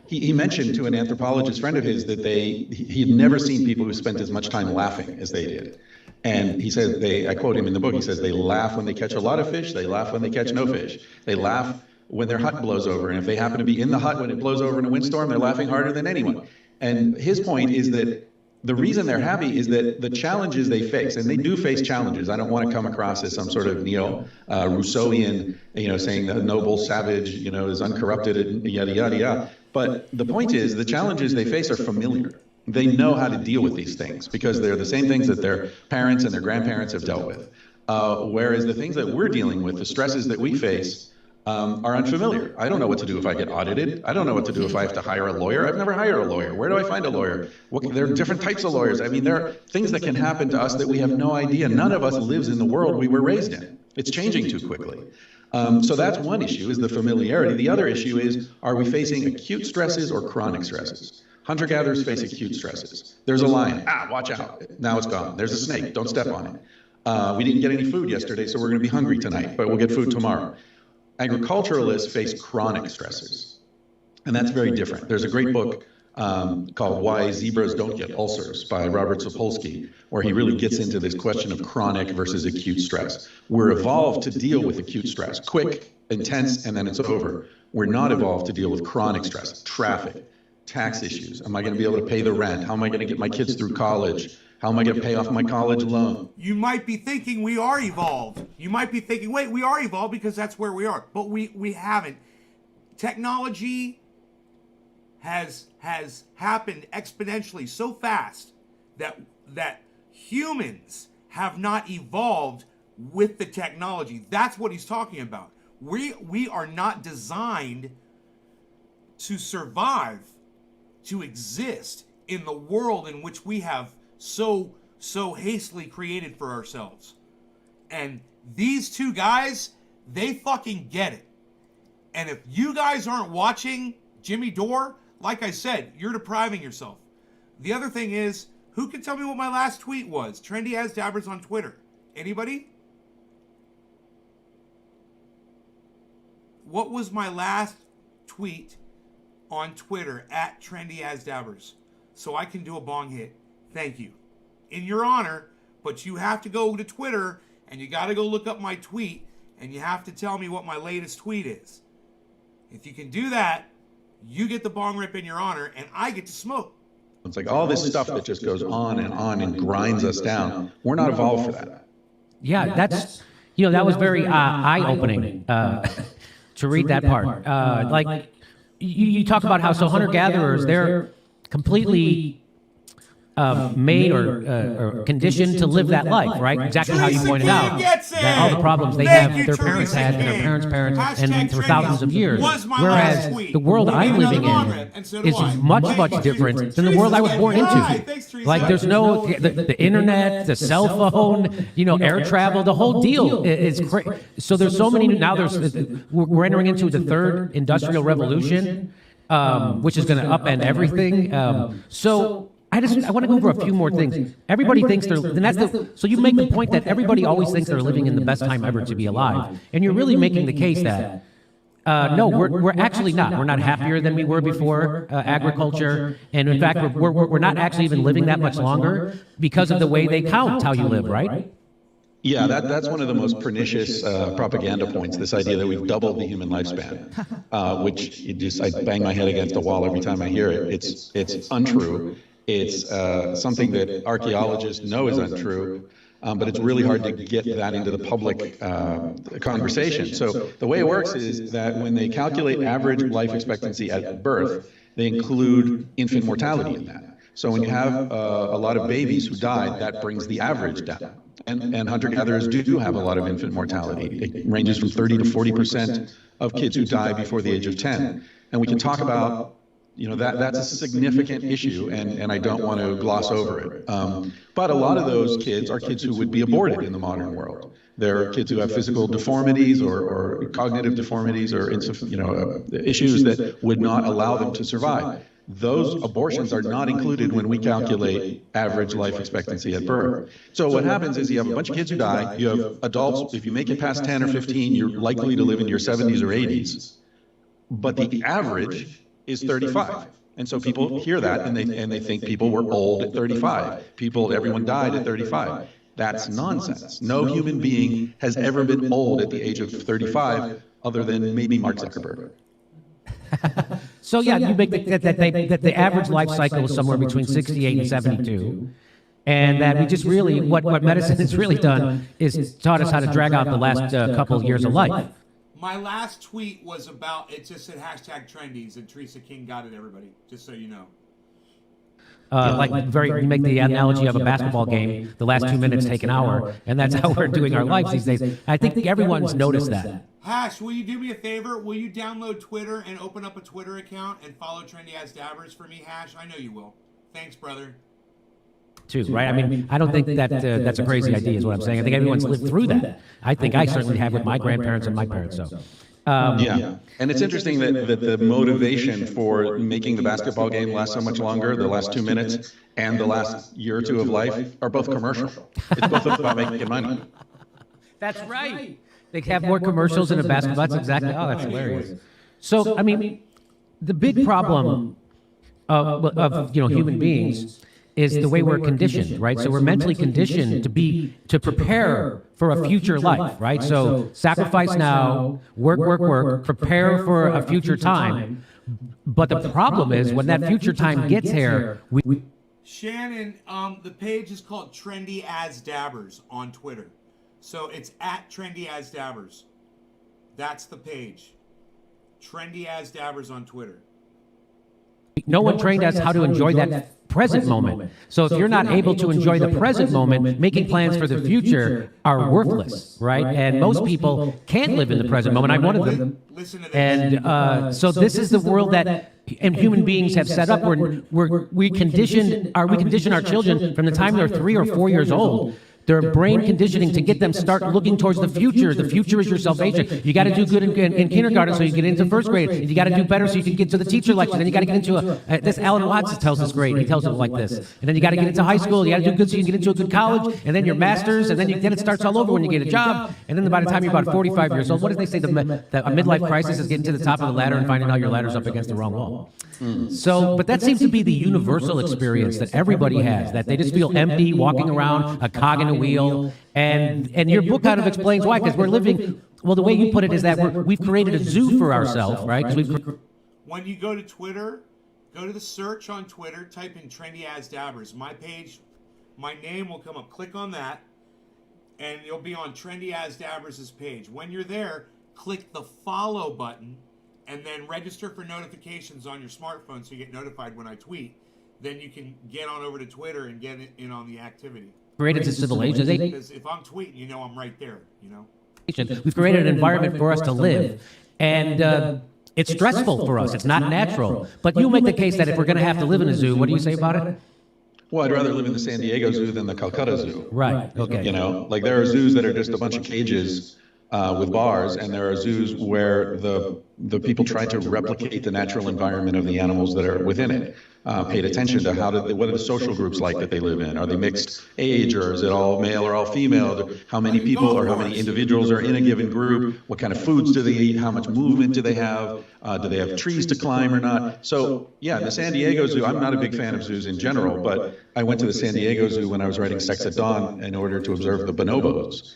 he mentioned to an anthropologist friend of his that he had never seen people who spent as much time laughing as they did. And he said, I quote him in the book, he says, they laugh when they catch a lot of fish, they laugh when they catch no fish. They laugh when their hut blows over, and if they happen to be in the hut when it blows over in a windstorm, they're laughing harder than anyone. And his point is that the reason they're happy is that the challenges they face, and they do face challenges. I don't want to come across as some sort of Rousseauian, saying the noble savage, is uncorrupted and yada, yada, yada. But the point is the challenges they face are familiar. They know how to deal with these things because they're the same things that their parents and their grandparents have dealt with. Whereas the things that we're dealing with, the stresses that we face, are unfamiliar. I don't know what to do if I get audited. I don't know what to do if I have to hire a lawyer. I've never hired a lawyer. Where do I find a lawyer? There are different types of lawyers. I mean, there are things that can happen to us that we have no idea. None of us lives in the world we were raised in. It's changing too quickly. So that's one issue, is the familiarity. The other issue is, are we facing acute stresses or chronic stresses? Hunter-gatherers face acute stresses. There's a lion. Watch out. Now it's gone. There's a snake. Don't step on it. We didn't get any food yesterday, so we're going to be hungry tonight, but we'll get food tomorrow. Agriculturalists face chronic stressors, and that's very different. There's a great book called Why Zebras Don't Get Ulcers by Robert Sapolsky, where he really gets into this question of chronic versus acute stress. We're evolved to deal with acute stress, quick, intense, and then it's over. We're not evolved to deal with chronic stress, traffic, tax issues. Am I going to be able to pay the rent? How am I going to get my kids through college? How am I going to pay off my college loan? You might be thinking we are evolved. You might be thinking, wait, we are evolved because that's where we are. But we haven't. Technology has happened exponentially so fast that humans have not evolved with the technology. That's what he's talking about. We are not designed to survive, to exist in the world in which we have so hastily created for ourselves. And these two guys, they fucking get it. And if you guys aren't watching Jimmy Dore, like I said, you're depriving yourself. The other thing is, who can tell me what my last tweet was? Trendy as Dabbers on Twitter. Anybody? What was my last tweet on Twitter at Trendy as Dabbers? So I can do a bong hit. Thank you. In your honor, but you have to go to Twitter and you got to go look up my tweet and you have to tell me what my latest tweet is. If you can do that, you get the bong rip in your honor and I get to smoke. It's like all this stuff that just goes on and grinds us down. We're not evolved for that. Yeah, that's, that was very eye-opening to read that part. Like, you talk about how hunter-gatherers, they're completely made or conditioned to live that life, right? Exactly how you pointed out. That all the problems they have, their parents had, and their parents' parents, and for thousands of years. Whereas the world I'm living in is much different than the world I was born into. Like, there's no, the internet, the cell phone, air travel, the whole deal is crazy. So there's so many, now we're entering into the third industrial revolution, which is going to upend everything. So I want to go over a few more things. Everybody thinks so you make the point that everybody always thinks they're living in the best time ever to be alive. And you're really making the case that, no, we're actually not. We're not happier than we were before agriculture. And in fact, we're not actually even living that much longer because of the way they count how you live, right? Yeah, that's one of the most pernicious propaganda points, this idea that we've doubled the human lifespan, which I bang my head against a wall every time I hear it. It's untrue. It's something that archaeologists know is untrue, but it's really hard to get that into the public conversation. So the way it works is that when they calculate average life expectancy at birth, they include infant mortality in that. So when you have a lot of babies who died, that brings the average down. And hunter-gatherers do have a lot of infant mortality. It ranges from 30 to 40% of kids who die before the age of 10. And we can talk about that's a significant issue, and I don't want to gloss over it. But a lot of those kids are kids who would be aborted in the modern world. They're kids who have physical deformities or cognitive deformities or issues that would not allow them to survive. Those abortions are not included when we calculate average life expectancy at birth. So what happens is you have a bunch of kids who die, you have adults, if you make it past 10 or 15, you're likely to live in your 70s or 80s. But the average is 35. And so people hear that and they think people were old at 35. Everyone died at 35. That's nonsense. No human being has ever been old at the age of 35 other than maybe Mark Zuckerberg. So you make that the average life cycle is somewhere between 68 and 72. And that we just really, what medicine has really done is taught us how to drag out the last couple of years of life. My last tweet was about, it just said #trendies, and Teresa King got it, everybody, just so you know. You make the analogy of a basketball game, the last 2 minutes take an hour, and that's how we're doing our lives these days. I think everyone's noticed that. Hash, will you do me a favor? Will you download Twitter and open up a Twitter account and follow Trendy As Dabbers for me, Hash? I know you will. Thanks, brother. Too, right? I mean, I don't think that that's a crazy idea is what I'm saying. I think everyone's lived through that. I think I certainly have with my grandparents and my parents. So, yeah. And it's interesting that the motivation for making the basketball game last so much longer, the last 2 minutes and the last year or two of life, are both commercial. It's both about making money. That's right. They have more commercials in a basketball. That's exactly. Oh, that's hilarious. So, I mean, the big problem of human beings is the way we're conditioned, right? So we're mentally conditioned to prepare for a future life, right? So sacrifice now, work, prepare for a future time. But the problem is when that future time gets here, Shannon, the page is called Trendy As Dabbers on Twitter. So it's at Trendy As Dabbers. That's the page. Trendy As Dabbers on Twitter. No one trained us how to enjoy that present moment. So if you're not able to enjoy the present moment, making plans for the future are worthless, right? And most people can't live in the present moment. I'm one of them. Listen to this. And so this is the world that human beings have set up where we condition our children from the time they're 3 or 4 years old. Their brain conditioning to get them start looking towards the future. The future is your salvation. You got to do good in kindergarten so you get into first grade. And you got to do better so you can get to the teacher lecture. Then you got to get into this. Alan Watts tells us great. He tells it like this. And then you got to get into high school. You got to do good so you can get into a good college. And then your master's. And then it starts all over when you get a job. And then by the time you're about 45 years old, what do they say? A midlife crisis is getting to the top of the ladder and finding out your ladder's up against the wrong wall. So, but that seems to be the universal experience that everybody has, that they just feel empty, walking around, a cog in a wheel. And your book kind of explains why, because we're living, well, the way you put it is that we've created a zoo for ourselves, right? When you go to Twitter, Go to the search on Twitter, type in Trendy As Dabbers. My page, my name will come up. Click on that, and you'll be on Trendy As Dabbers' page. When you're there, click the follow button, and then register for notifications on your smartphone so you get notified when I tweet. Then you can get on over to Twitter and get in on the activity. Created a civilization. Because if I'm tweeting, you know I'm right there, you know? We've created an environment for us to live, and it's stressful for us. It's not natural. But you make the case that if we're going to have to live in a zoo, what do you say about it? Well, I'd rather live in the San Diego Zoo than the Calcutta Zoo. Right. Okay. You know, like there are zoos that are just a bunch of cages with bars, and there are zoos where the people try to replicate the natural environment of the animals that are within it. Paid attention to what are the social groups like that they live in? Are they mixed age, or is it all male or all female? How many people or how many individuals are in a given group? What kind of foods do they eat? How much movement do they have? Do they have trees to climb or not? So yeah, the San Diego Zoo, I'm not a big fan of zoos in general, but I went to the San Diego Zoo when I was writing Sex at Dawn in order to observe the bonobos.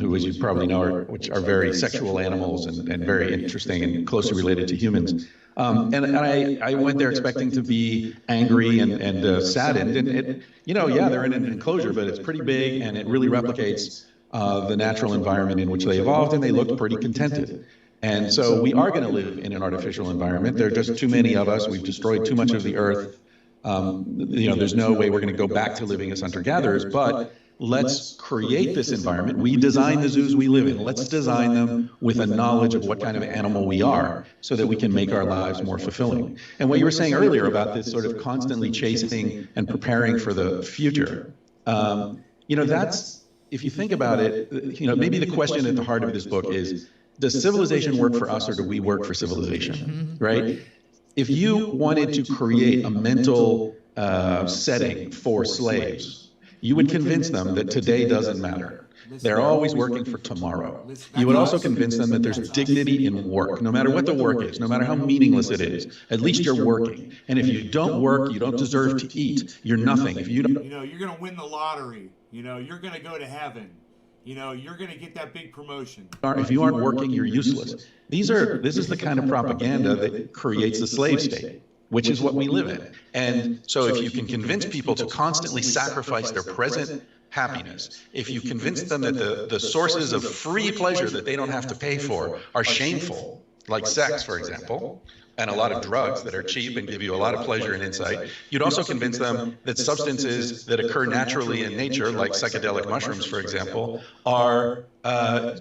Who, as you probably know, which are very sexual animals and very interesting and closely related to humans. And I went there expecting to be angry and saddened. And they're in an enclosure, but it's pretty big, and it really replicates the natural environment in which they evolved, and they looked pretty contented. And so we are going to live in an artificial environment. There are just too many of us. We've destroyed too much of the earth. There's no way we're going to go back to living as hunter-gatherers, but let's create this environment. We design the zoos we live in. Let's design them with a knowledge of what kind of animal we are so that we can make our lives more fulfilling. And what you were saying earlier about this sort of constantly chasing and preparing for the future, that's, if you think about it, maybe the question at the heart of this book is, does civilization work for us or do we work for civilization, right? If you wanted to create a mental setting for slaves, you would convince them that today doesn't matter. They're always working for tomorrow. You would also convince them that there's dignity in work, no matter what the work is, no matter how meaningless it is. At least you're working. And if you don't work, you don't deserve to eat. You're nothing. If you don't, you're going to win the lottery. You're going to go to heaven. You're going to get that big promotion. If you aren't working, you're useless. This is the kind of propaganda that creates the slave state, which is what we live in. And so if you can convince people to constantly sacrifice their present happiness, if you convince them that the sources of free pleasure that they don't have to pay for are shameful, like sex, for example, and a lot of drugs that are cheap and give you a lot of pleasure and insight, you'd also convince them that substances that occur naturally in nature, like psychedelic mushrooms, for example, are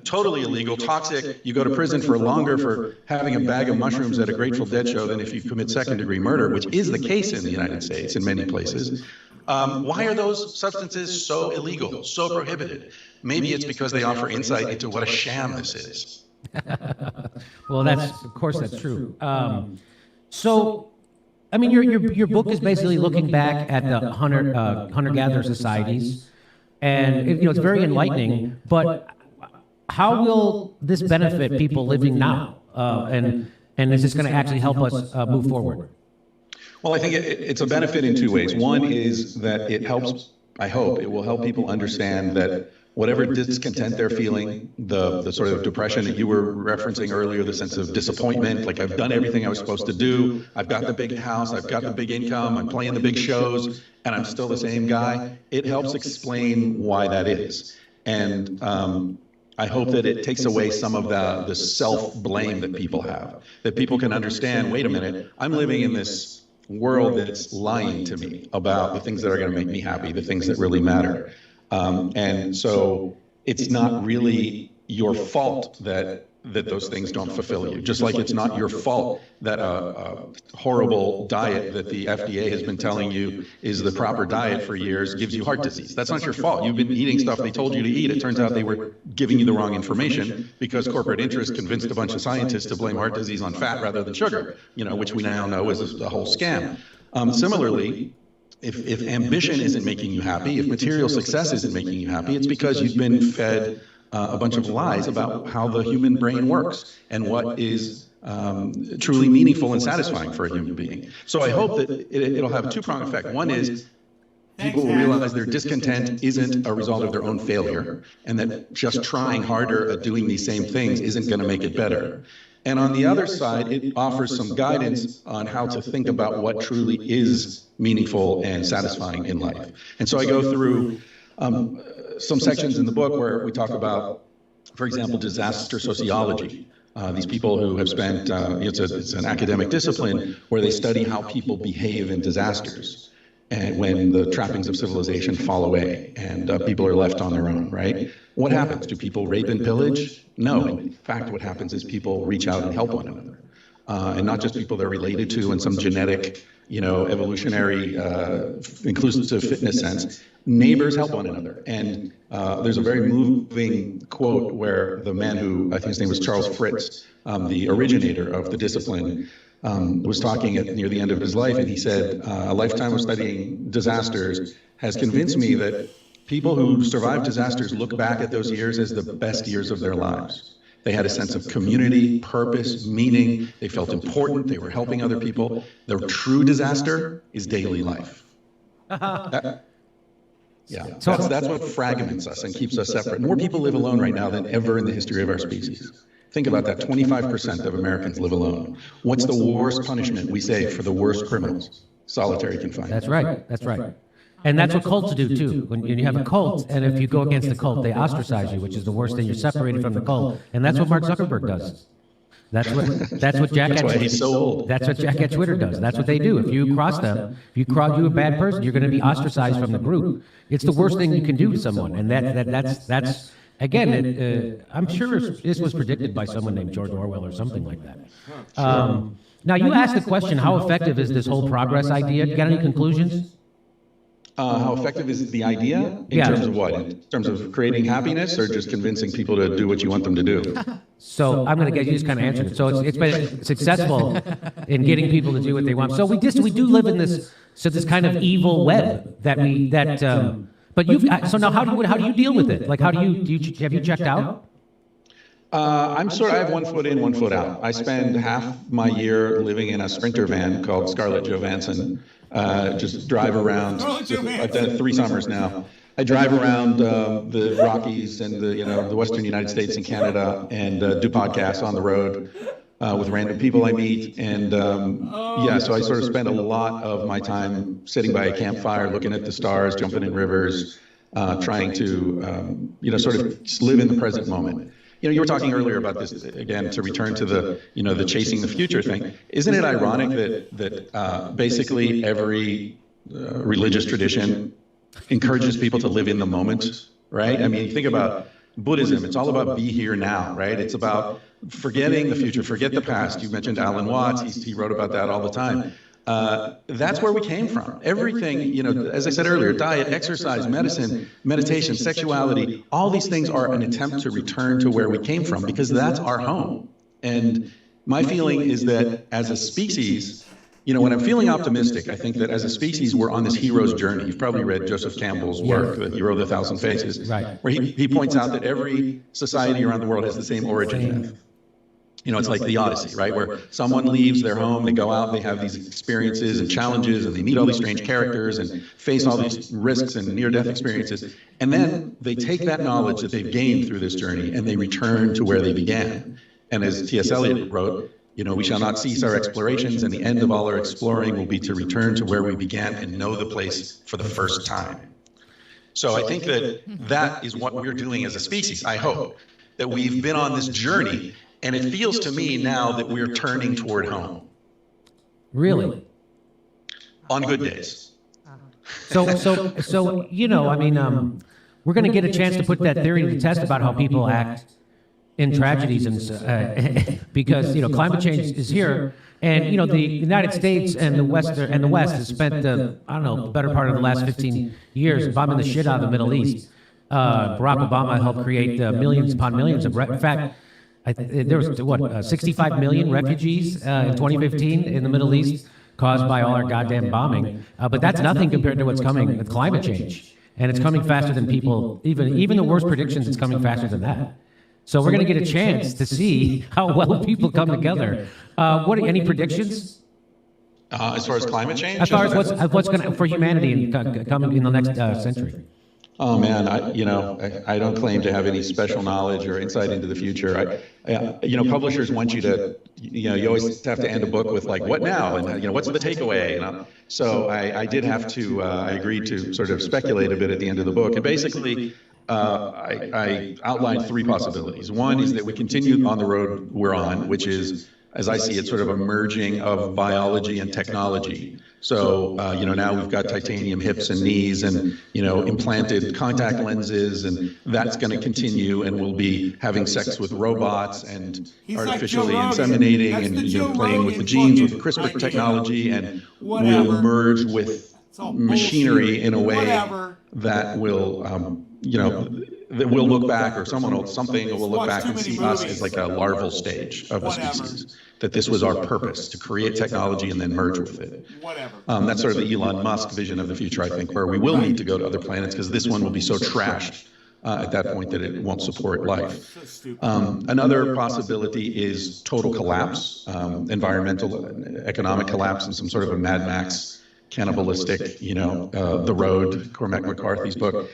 totally illegal, toxic. You go to prison for longer for having a bag of mushrooms at a Grateful Dead show than if you commit second-degree murder, which is the case in the United States in many places. Why are those substances so illegal, so prohibited? Maybe it's because they offer insight into what a sham this is. Well, of course that's true. So, I mean, your book is basically looking back at the hunter-gatherer societies, and it's very enlightening. But how will this benefit people living now? And is this going to actually help us move forward? Well, I think it's a benefit in two ways. One is that it helps. I hope it will help people understand that whatever discontent they're feeling, the sort of depression that you were referencing earlier, the sense of disappointment, like I've done everything I was supposed to do, I've got the big house, I've got the big income, I'm playing the big shows, and I'm still the same guy, it helps explain why that is. And I hope that it takes away some of the self-blame that people have, that people can understand, wait a minute, I'm living in this world that's lying to me about the things that are going to make me happy, the things that really matter. And so it's not really your fault that those things don't fulfill you. Just like it's not your fault that a horrible diet that the FDA has been telling you is the proper diet for years gives you heart disease. That's not your fault. You've been eating stuff they told you to eat. It turns out they were giving you the wrong information because corporate interests convinced a bunch of scientists to blame heart disease on fat rather than sugar, which we now know is a whole scam. Similarly, if ambition isn't making you happy, if material success isn't making you happy, it's because you've been fed a bunch of lies about how the human brain works and what is truly meaningful and satisfying for a human being. So I hope that it'll have a two-pronged effect. One is people will realize their discontent isn't a result of their own failure, and that just trying harder at doing these same things isn't going to make it better. And on the other side, it offers some guidance on how to think about what truly is meaningful and satisfying in life. And so I go through some sections in the book where we talk about, for example, disaster sociology. These people who have spent, it's an academic discipline where they study how people behave in disasters and when the trappings of civilization fall away and people are left on their own, right? What happens? Do people rape and pillage? No. In fact, what happens is people reach out and help one another. And not just people they're related to in some genetic, evolutionary, inclusive fitness sense. Neighbors help one another. And there's a very moving quote where the man who, I think his name was Charles Fritz, the originator of the discipline, was talking near the end of his life, and he said, a lifetime of studying disasters has convinced me that people who survive disasters look back at those years as the best years of their lives. They had a sense of community, purpose, meaning. They felt important. They were helping other people. The true disaster is daily life. That's what fragments us and keeps us separate. More people live alone right now than ever in the history of our species. Think about that. 25% of Americans live alone. What's the worst punishment we say for the worst criminals? Solitary confinement. That's right. That's right. And that's what cults do too. When you have a cult, and if you go against the cult, they ostracize you, which is the worst thing. You're separated from the cult, and that's what Mark Zuckerberg does. That's what Jack. That's why he's so old. That's what Jack at Twitter does. That's what they do. If you cross them, if you're a bad person, you're going to be ostracized from the group. It's the worst thing you can do to someone, and that's again. I'm sure this was predicted by someone named George Orwell or something like that. Now you asked the question: how effective is this whole progress idea? You got any conclusions? How effective is the idea in terms of what? In terms of creating happiness or just convincing people to do what you want them to do? So I'm going to get you just kind of answered it. So it's been successful in getting people to do what they want. So we do live in this kind of evil web but so now how do you deal with it? Like have you checked out? I have 1 foot in, 1 foot out. I spend half my year living in a Sprinter van called Scarlett Johansson. Just drive around. I've done it 3 summers now. I drive around the Rockies and the Western United States and Canada and do podcasts on the road with random people I meet. And so I sort of spend a lot of my time sitting by a campfire, looking at the stars, jumping in rivers, trying to sort of just live in the present moment. You were talking earlier about this, again, to return to the chasing the future thing. Isn't it ironic that basically every religious tradition encourages people to live in the moment, right? I mean, think about Buddhism. It's all about be here now, right? It's about forgetting the future, forget the past. You mentioned Alan Watts. He wrote about that all the time. That's where we came from. Everything, as I said earlier, diet, exercise, medicine, meditation, sexuality, all these things are an attempt to return to where we came from because that's our home. And my feeling is that as a species, when I'm feeling optimistic, I think that as a species, we're on this hero's journey. You've probably read Joseph Campbell's work, The Hero of the Thousand Faces, right, where he points out that every society around the world has the same origin myth. It's like the Odyssey, right? Where someone leaves their home, they go out, they have these experiences and challenges, and they meet all these strange characters and face all these risks and near-death experiences. And then they take that knowledge that they've gained through this journey and they return to where they began. And as T.S. Eliot wrote, we shall not cease our explorations, and the end of all our exploring will be to return to where we began and know the place for the first time. So I think that is what we're doing as a species, I hope, that we've been on this journey. And it feels to me now that we're turning toward home. Really? On good days. So we're going to get a chance to put that theory to the test about how people act in tragedies, and because climate change is here, and the United States and the West has spent the better part of the last 15 years bombing the shit out of the Middle East. Barack Obama helped create millions upon millions of. In fact, there was 65 million refugees in 2015 in the Middle East caused by all our goddamn bombing. But that's nothing compared to what's coming with climate change, and it's coming faster than people. Even the worst predictions, it's coming faster than that. So we're going to get a chance to see how well people come together. Any predictions? As far as climate change? As far as what's going for humanity coming in the next century? Oh man, I don't claim to have any special knowledge or insight into the future. Publishers want you to, you always have to end a book with like, what now? And what's the takeaway? So I did have to, I agreed to sort of speculate a bit at the end of the book. And basically, I outlined three possibilities. One is that we continue on the road we're on, which is, as I see it, sort of a merging of biology and technology. So, now we've got titanium hips and knees and, implanted contact lenses, and that's going to continue, and we'll be having sex with robots and artificially inseminating and, playing with the genes with CRISPR technology, and we'll merge with machinery in a way that will, that we'll look back, or something will look back and see us as like a larval stage of the species. That this was our purpose, to create technology and then merge with it. That's sort of the Elon Musk vision of the future, I think, where we will need to go to other planets because this one will be so trashed at that point that it won't support life. Another possibility is total collapse, environmental, economic collapse, and some sort of a Mad Max cannibalistic, The Road, Cormac McCarthy's book.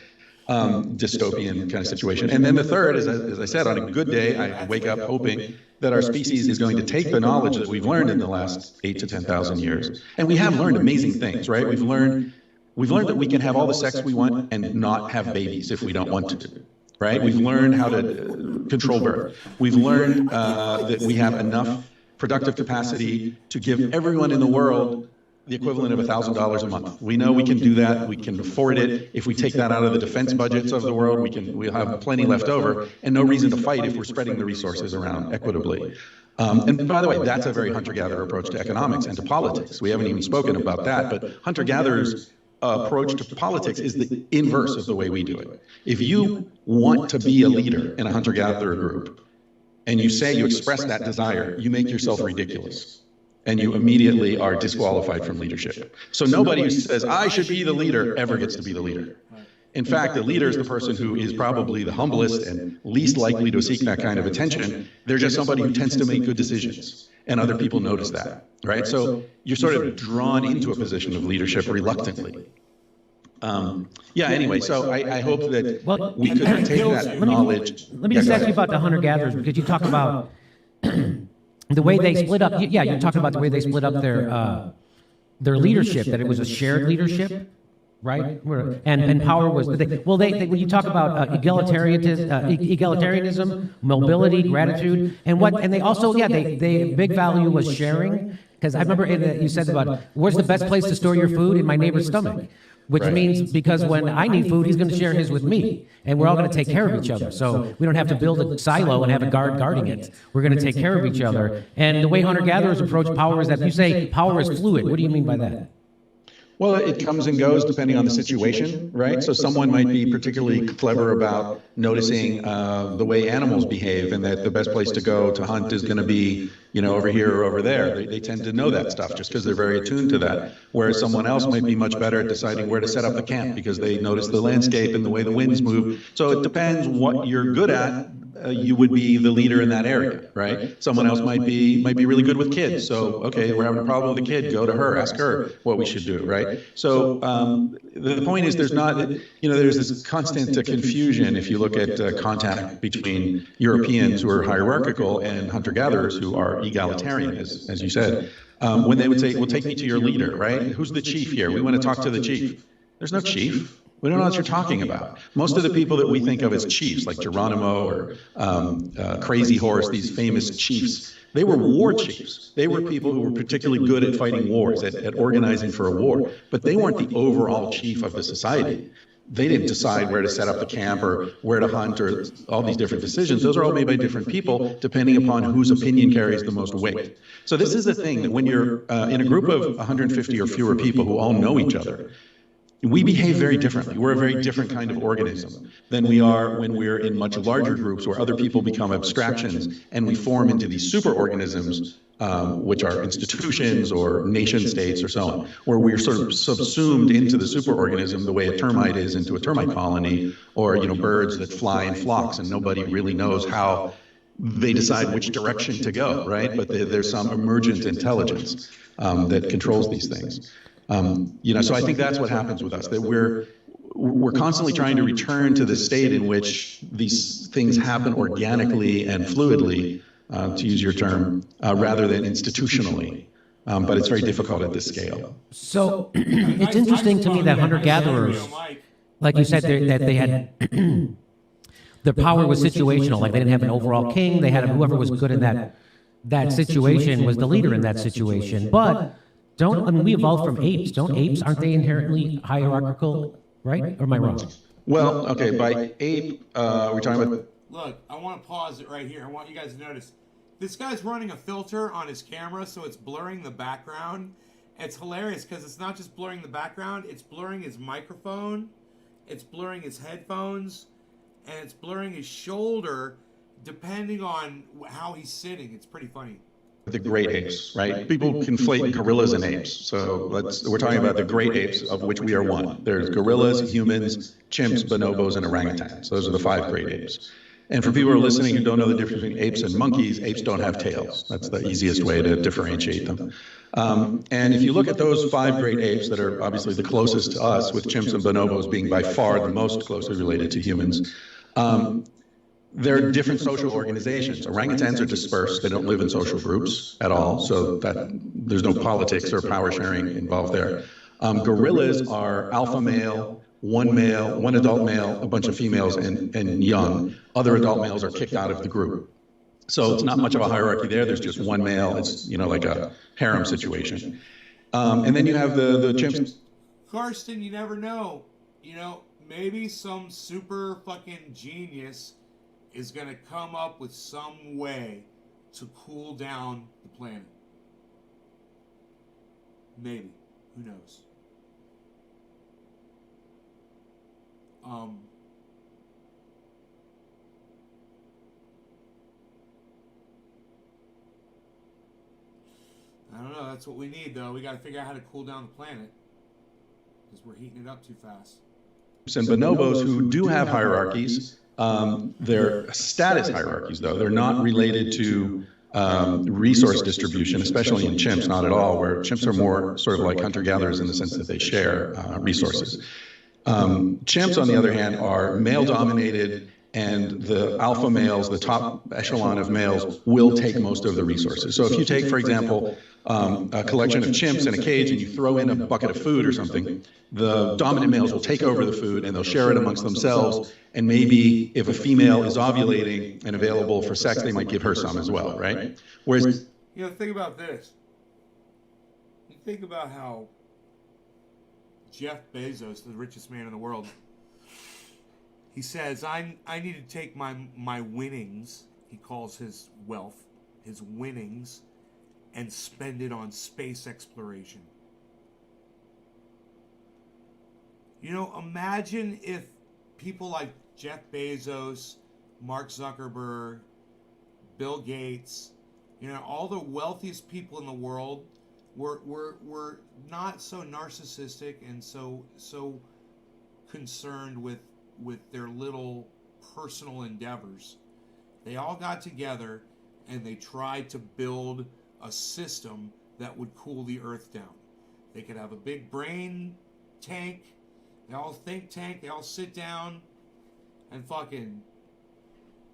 Dystopian kind of situation. And then the third is, as I said, on a good day, I wake up hoping that our species is going to take the knowledge that we've learned in the last 8 to 10,000 years. And we have learned amazing things, right? We've learned that we can have all the sex we want and not have babies if we don't want to, right? We've learned how to control birth. We've learned that we have enough productive capacity to give everyone in the world the equivalent of $1,000 a month. We know we can do that. We can afford it. If we take that out of the defense budgets of the world, we'll have plenty left over, and no reason to fight if we're spreading the resources around equitably. And by the way, that's a very hunter-gatherer approach to economics and to politics. We haven't even spoken about that, but hunter-gatherers' approach to politics is the inverse of the way we do it. If you want to be a leader in a hunter-gatherer group, and you say you express that desire, you make yourself ridiculous. And you immediately are disqualified from leadership. So nobody who says, I should be the leader, ever gets to be the leader. In fact, the leader is the person who is probably the humblest and least likely to seek that kind of attention. They're just somebody who tends to make good decisions, and other people notice that, right? So you're sort of drawn into a position of leadership reluctantly. Anyway, so I hope that we could take that knowledge. Let me just ask you about the hunter-gatherers, because you talk about the way they split up. Yeah, you're talking about the way they split up their leadership, that it was a shared leadership, right? And power was, when you talk about egalitarianism, mobility, gratitude, and they also, they big value was sharing, because I remember you said about, where's the best place to store your food? In my neighbor's stomach. Which means, because when I need food, he's going to share his with me, and we're all going to take care of each other. So we don't have to build a silo and have a guard guarding it. We're going to take care of each other. And the way hunter-gatherers approach power is that you say power is fluid. What do you mean by that? Well, it comes and goes depending on the situation, right? So someone might be particularly clever about noticing the way animals behave, and that the best place to go to hunt is going to be, over here or over there. They tend to know that stuff just because they're very attuned to that. Whereas someone else might be much better at deciding where to set up the camp because they notice the landscape and the way the winds move. So it depends what you're good at. You would be the leader in that area, right? Someone else might be really good with kids. So, okay, we're having a problem with a kid, go to her, ask her what we should do, right? So the point is there's this constant confusion if you look at contact between Europeans who are hierarchical and hunter-gatherers who are egalitarian, as you said, when they would say, well, take me to your leader, right? Who's the chief here? We want to talk to the chief. There's no chief. We don't know what you're talking about. Most of the people that we think of as chiefs, like Geronimo or Crazy Horse, these famous chiefs, they were war chiefs. They were people who were particularly good at fighting wars, at organizing for a war. But they weren't the overall chief of the society. They didn't decide where to set up the camp or where to hunt or all these different decisions. Those are all made by different people, depending upon whose opinion carries the most weight. So this is the thing, that when you're in a group of 150 or fewer people who all know each other, we behave very differently. We're a very different kind of organism than we are when we're in much larger groups where other people become abstractions and we form into these superorganisms, which are institutions or nation states or so on, where we're sort of subsumed into the superorganism the way a termite is into a termite colony, or birds that fly in flocks and nobody really knows how they decide which direction to go, right? But there's some emergent intelligence that controls these things. So I think that's what happens with us, that we're constantly trying to return to the state in which these things happen organically and fluidly, to use your term, rather than institutionally. But it's very difficult at this scale. So it's interesting to me that hunter-gatherers, like you said, that they had their power was situational. Like they didn't have an overall king. They had whoever was good in that situation was the leader in that situation. But we evolved from apes. Aren't they inherently hierarchical, right? Or am I wrong? Well, okay, by ape, we're talking about... Look, I want to pause it right here. I want you guys to notice. This guy's running a filter on his camera, so it's blurring the background. It's hilarious because it's not just blurring the background, it's blurring his microphone, it's blurring his headphones, and it's blurring his shoulder depending on how he's sitting. It's pretty funny. The great apes, right? People conflate gorillas and apes. So we're talking about the great apes, of which we are one. There's gorillas, humans, chimps, bonobos, and orangutans. Those are the 5 great apes. And for people who are listening who don't know the difference between apes and monkeys, apes don't have tails. That's the easiest way to differentiate them. And if you look at those 5 great apes that are obviously the closest to us, with chimps and bonobos being by far the most closely related to humans, they're different social organizations. Orangutans are dispersed. They don't live in social groups at all, so that there's no politics or power sharing involved there. Gorillas are alpha male, one adult male, a bunch of females, and young. Other adult males are kicked out of the group. So it's not much of a hierarchy there. There's just one male. It's, like a harem situation. And then you have the chimps. Karsten, you never know. Maybe some super fucking genius is going to come up with some way to cool down the planet. Maybe. Who knows? I don't know. That's what we need, though. We got to figure out how to cool down the planet because we're heating it up too fast. And bonobos who do have hierarchies, they're status hierarchies, though. They're not related to resource distribution, especially in chimps, not at all, where chimps are more sort of like hunter-gatherers in the sense that they share resources. Chimps, on the other hand, are male-dominated, and the alpha males, the top echelon of males, will take most of the resources. So if you take, for example, a collection of chimps in a cage and you throw in a bucket of food or something, the dominant males will take over the food and they'll share it amongst themselves. And maybe if a female is ovulating and available for sex, they might give her some as well, right? Whereas, think about this. You think about how Jeff Bezos, the richest man in the world, he says, I need to take my winnings, he calls his wealth, his winnings, and spend it on space exploration. Imagine if people like Jeff Bezos, Mark Zuckerberg, Bill Gates, all the wealthiest people in the world were not so narcissistic and so concerned with their little personal endeavors. They all got together and they tried to build a system that would cool the earth down. They could have a big brain tank, they all think tank, they all sit down and fucking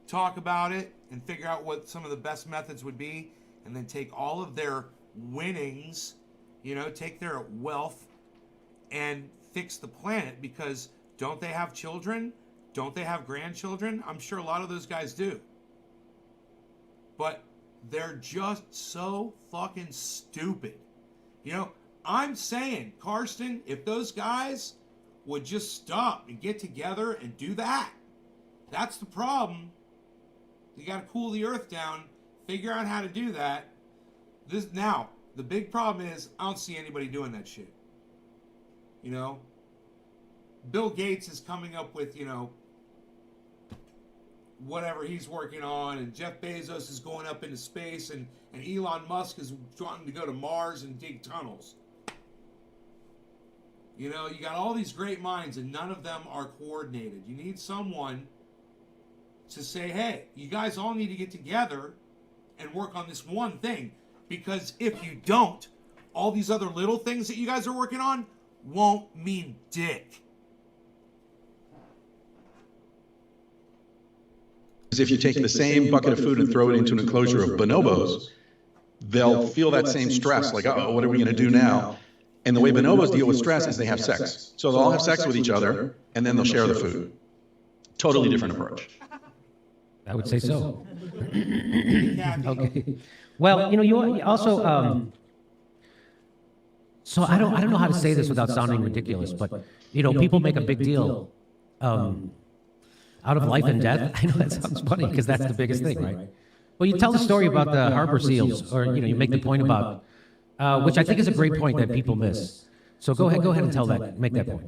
talk about it and figure out what some of the best methods would be, and then take all of their winnings, take their wealth and fix the planet. Because don't they have children? Don't they have grandchildren? I'm sure a lot of those guys do. But they're just so fucking stupid. I'm saying, Karsten, if those guys would just stop and get together and do that, that's the problem. You got to cool the earth down, figure out how to do that. Now, the big problem is I don't see anybody doing that shit. Bill Gates is coming up with, whatever he's working on, and Jeff Bezos is going up into space, and Elon Musk is trying to go to Mars and dig tunnels. You got all these great minds, and none of them are coordinated. You need someone to say, hey, you guys all need to get together and work on this one thing, because if you don't, all these other little things that you guys are working on won't mean dick. Because if you take the same bucket of food and throw it into an enclosure of bonobos, they'll feel that same stress, like, oh, what are we going to do now? And the way bonobos deal with stress is they have sex. So they'll all have sex with each other, and then they'll share the food. Totally different approach. I would say so. Okay. Well, you also, so I don't know how to say this without sounding ridiculous, but, people make a big deal out of life and death. I know that sounds funny because that's the biggest thing, right? Well, you tell the story about the harbor seals, or, you make the point about, which I think is a great point that people miss. So go ahead and make that point.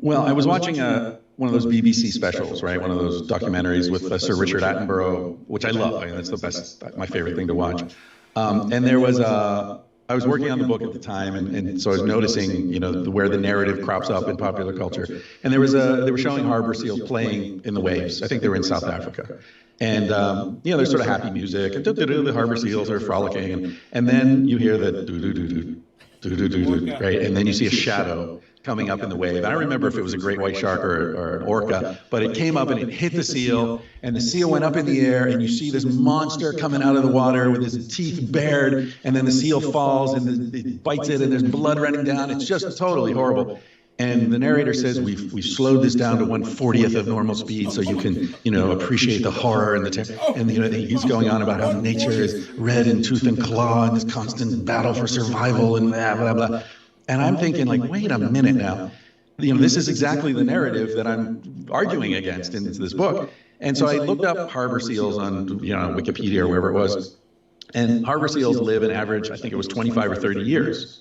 Well, I was watching one of those BBC specials, right? One of those documentaries with Sir Richard Attenborough, which I love. I mean, that's the best, my favorite thing to watch. And there was I was working on the book at the time, and so I was noticing, where the narrative crops up in popular culture. And they were showing harbor seals playing in the waves. I think they were in South Africa. And, there's sort of happy music, and the harbor seals are frolicking. And then you hear the do-do-do-do, right? And then you see a shadow coming up in the wave. I don't remember if it was a great white shark or an orca, but it came up and it hit the seal, and the seal went up in the air, and you see this monster coming out of the water with his teeth bared, and then the seal falls, and it bites it, and there's blood running down. It's just totally horrible. And the narrator says, we've slowed this down to 1/40th of normal speed so you can, appreciate the horror and the terror. And, he's going on about how nature is red in tooth and claw and this constant battle for survival and blah, blah, blah. And I'm thinking, like, wait a minute now. This is exactly the narrative that I'm arguing against in this book. And so I looked up harbor seals on, Wikipedia or wherever it was. And harbor seals live an average, I think it was 25 or 30 years.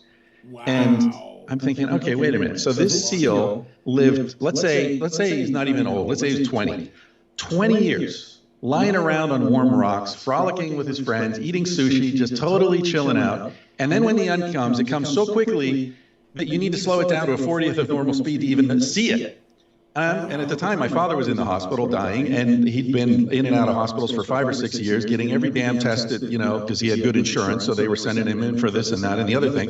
Wow. And I'm thinking, okay, wait a minute. So this seal lived, let's say he's not even old. Let's say he's 20. 20 years, lying around on warm rocks, frolicking with his friends, eating sushi, just totally chilling out. And then when the end comes, it comes so quickly that you need to slow it down to a 40th of normal speed to even see it. And at the time, my father was in the hospital dying, and he'd been in and out of hospitals for 5 or 6 years, getting every damn tested, because he had good insurance, so they were sending him in for this and that and the other thing.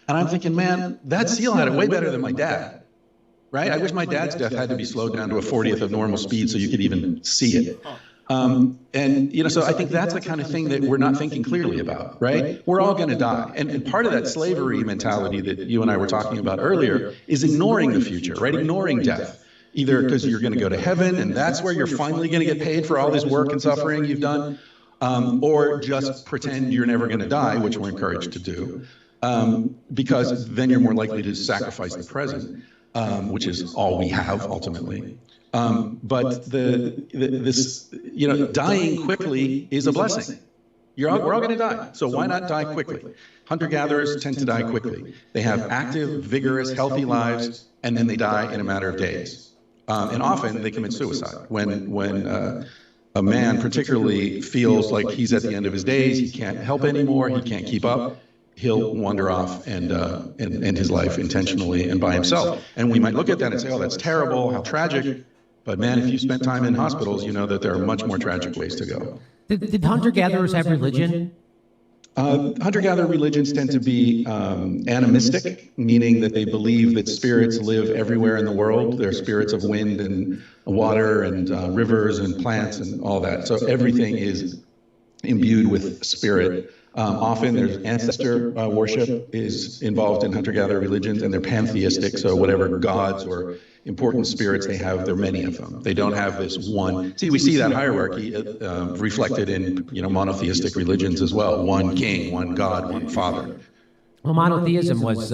And I'm thinking, man, that seal had it way better than my dad, right? I wish my dad's death had to be slowed down to a 40th of normal speed so you could even see it. So I think that's the kind of thing that we're not thinking clearly about, right? We're all going to die. And part of that slavery mentality that you and I were talking about earlier is ignoring the future, right? Ignoring death. Either because you're going to go to heaven and that's where you're finally going to get paid for all this work and suffering you've done, or just pretend you're never going to die, which we're encouraged to do. Because then you're more likely to sacrifice the present, which is all we have ultimately. But dying quickly is a blessing. We're all going to die, so why not die quickly? Hunter-gatherers tend to die quickly. They have active, vigorous, healthy lives, and then they die in a matter of days. And often they commit suicide when a man particularly feels like he's at the end of his days, he can't help anymore, he can't keep up. He'll wander off and end his life intentionally and by himself. And we might look at that and say, oh, that's terrible, how tragic. But man, if you spent time in hospitals, you know that there are much more tragic ways to go. Did hunter-gatherers have religion? Hunter-gatherer religions tend to be animistic, meaning that they believe that spirits live everywhere in the world. They're spirits of wind and water and rivers and plants and all that. So everything is imbued with spirit. Often there's ancestor worship is involved in hunter-gatherer religions, and they're pantheistic, so whatever gods or important spirits they have, there are many of them. They don't have this one. See, we see that hierarchy reflected in monotheistic religions as well. One king, one god, one father. Well, monotheism was,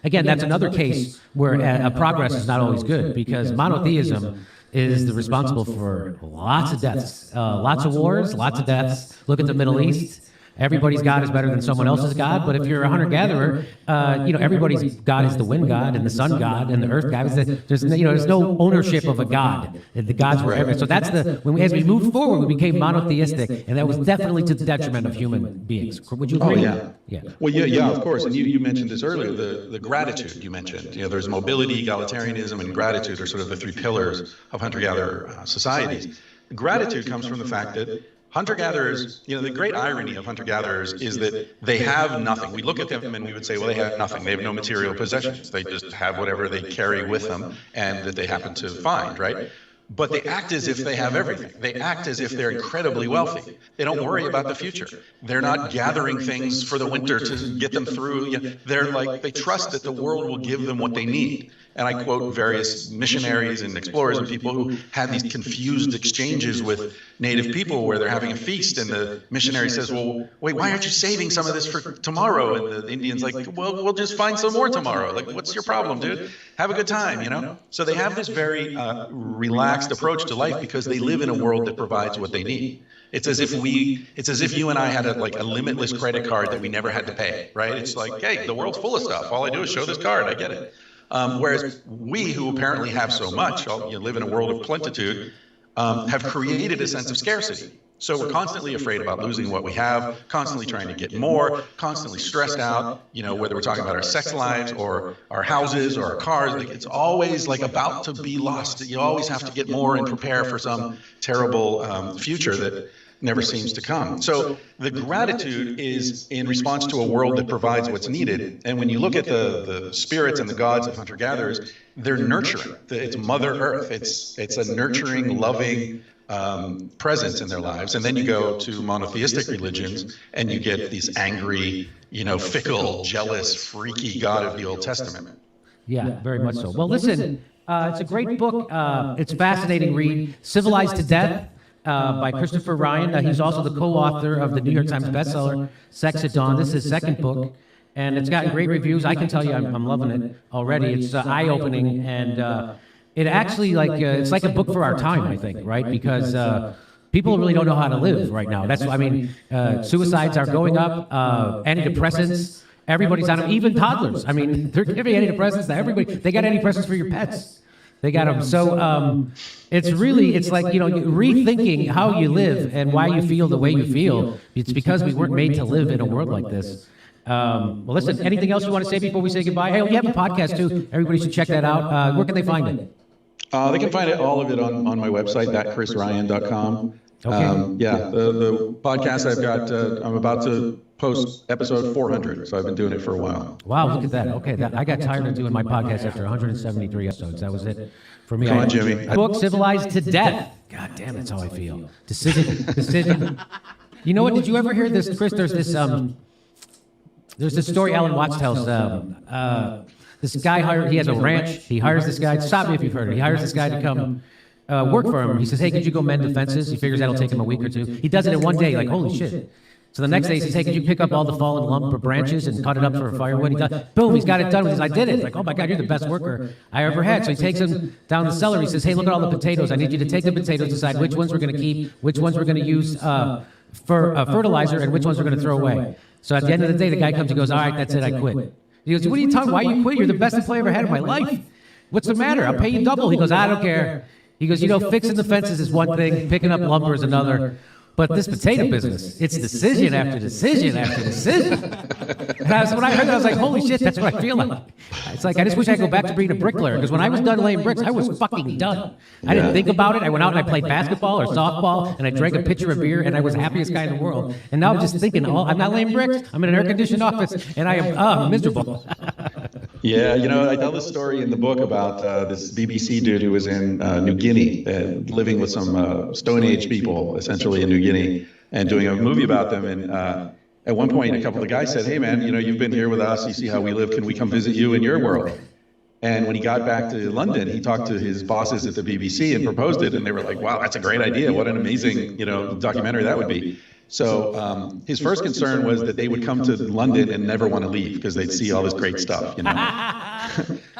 again, that's another case where progress is not always good, because monotheism is responsible for lots of deaths, lots of wars, lots of deaths. Look at the Middle East. Everybody's God is better than someone else's God, but if you're a hunter-gatherer, everybody's God is the wind god and the sun god and the earth god. There's no ownership of a god. The gods were everywhere. So that's as we moved forward, we became monotheistic, and that was definitely to the detriment of human beings. Would you agree? Oh, yeah. Well, yeah, of course. And you mentioned this earlier, the gratitude you mentioned. There's mobility, egalitarianism, and gratitude are sort of the three pillars of hunter-gatherer societies. Gratitude comes from the fact that hunter-gatherers, the great irony of hunter-gatherers is that they have nothing. We look at them and we would say, well, they have nothing. They have no material possessions. They just have whatever they carry with them and that they happen to find, right? but they act as if they have everything. They act as if they're incredibly wealthy. They don't worry about the future. They're not gathering things for the winter to get them through. They're like, they trust that the world will give them what they need. And I quote various missionaries and explorers and people who had these confused exchanges with native people where they're having a feast and the missionary says, well, wait, why aren't you saving some of this for tomorrow? And the Indian's like, well, we'll just find some more tomorrow. Like, what's your problem, dude? Have a good time, you know? So they have this very relaxed approach to life because they live in a world that provides what they need. It's as if you and I had a limitless credit card that we never had to pay, right? It's like, hey, the world's full of stuff. All I do is show this card. I get it. Whereas we, who apparently have so much, live in a world of plenitude, have created a sense of scarcity. So we're constantly afraid about losing what we have, constantly trying to get more, constantly stressed out, whether we're talking about our sex lives or our houses or our cars, like it's always like about to be lost. You always have to get more and prepare for some terrible future that never seems to come. So the gratitude is in response to a world that provides what's needed. And when you look at the spirits and the gods of hunter-gatherers, they're nurturing. It's Mother Earth. It's a nurturing, loving presence in their lives. And then you go to monotheistic religions and you get this angry, fickle, jealous, freaky God of the Old Testament. Yeah, very much so. Well, listen, it's a great book. It's a fascinating read. Civilized to Death. By Christopher Ryan. He's also the co-author of the New York Times bestseller, Sex at Dawn. This is his second book, and it's gotten great reviews. I can tell you I'm loving it already. It's eye-opening, and it actually, it's like a book for our time, I think, right? Because people really don't know how to live right now. Suicides are going up, antidepressants, everybody's on them, even toddlers. I mean, they're giving antidepressants to everybody. They got antidepressants for your pets. They got them. So it's like, rethinking how you live and why you feel the way you feel. It's because we weren't made to live in a world like this. Well, listen, anything else you want to say before we say goodbye? Hey, you have a podcast, too. Everybody should check that out. Where can they find it? They can find all of it on my website, thatchrisryan.com. Okay. The podcast I've got, I'm about to post episode 400, so I've been doing it for a while. Wow, look at that. Okay, I got tired of doing my podcast after 173 episodes. That was it for me. Come on, Jimmy. Book, Civilized to Death. God damn, that's how I feel. Decision. You know what? Did you ever hear this, Chris? There's this story Alan Watts tells. This guy he has a ranch. He hires this guy. Stop me if you've heard it. He hires this guy to come work for him. He says, hey, could you go mend the fences? He figures that'll take him a week or two. He does it in one day, like, holy shit. So the next day he says, hey, could you pick up all the fallen lumber branches and cut it up for firewood? He does. Boom, he's got it done. He says, I did it. Like, oh my God, you're the best worker I ever had. So he takes him down the cellar. He says, hey, look at all the potatoes. I need you to take the potatoes, decide which ones we're going to keep, which ones we're going to use for fertilizer, and which ones we're going to throw away. So at the end of the day, the guy comes and goes, all right, that's it, I quit. He goes, what are you talking? Why you quit? You're the best employee I ever had in my life. What's the matter? I'll pay you double. He goes, I don't care. He goes, fixing the fences is one thing, picking up lumber is another. But this potato business, it's decision after decision after decision. And when I heard that, I was like, holy shit, that's what I feel like. It's like, I just wish I could go back to being a bricklayer, because when I was done laying bricks, I was fucking done. I didn't think about it. I went out and I played basketball or softball, and I drank a pitcher of beer, and I was the happiest guy in the world. And now I'm just thinking, I'm not laying bricks. I'm in an air-conditioned office, and I am miserable. Yeah, I tell this story in the book about this BBC dude who was in New Guinea, living with some Stone Age people, essentially in New Guinea, and doing a movie about them. And at one point, a couple of the guys said, hey, man, you've been here with us. You see how we live. Can we come visit you in your world? And when he got back to London, he talked to his bosses at the BBC and proposed it. And they were like, wow, that's a great idea. What an amazing, documentary that would be. So his first concern was that they would come to London and never want to leave because they'd see all this great stuff,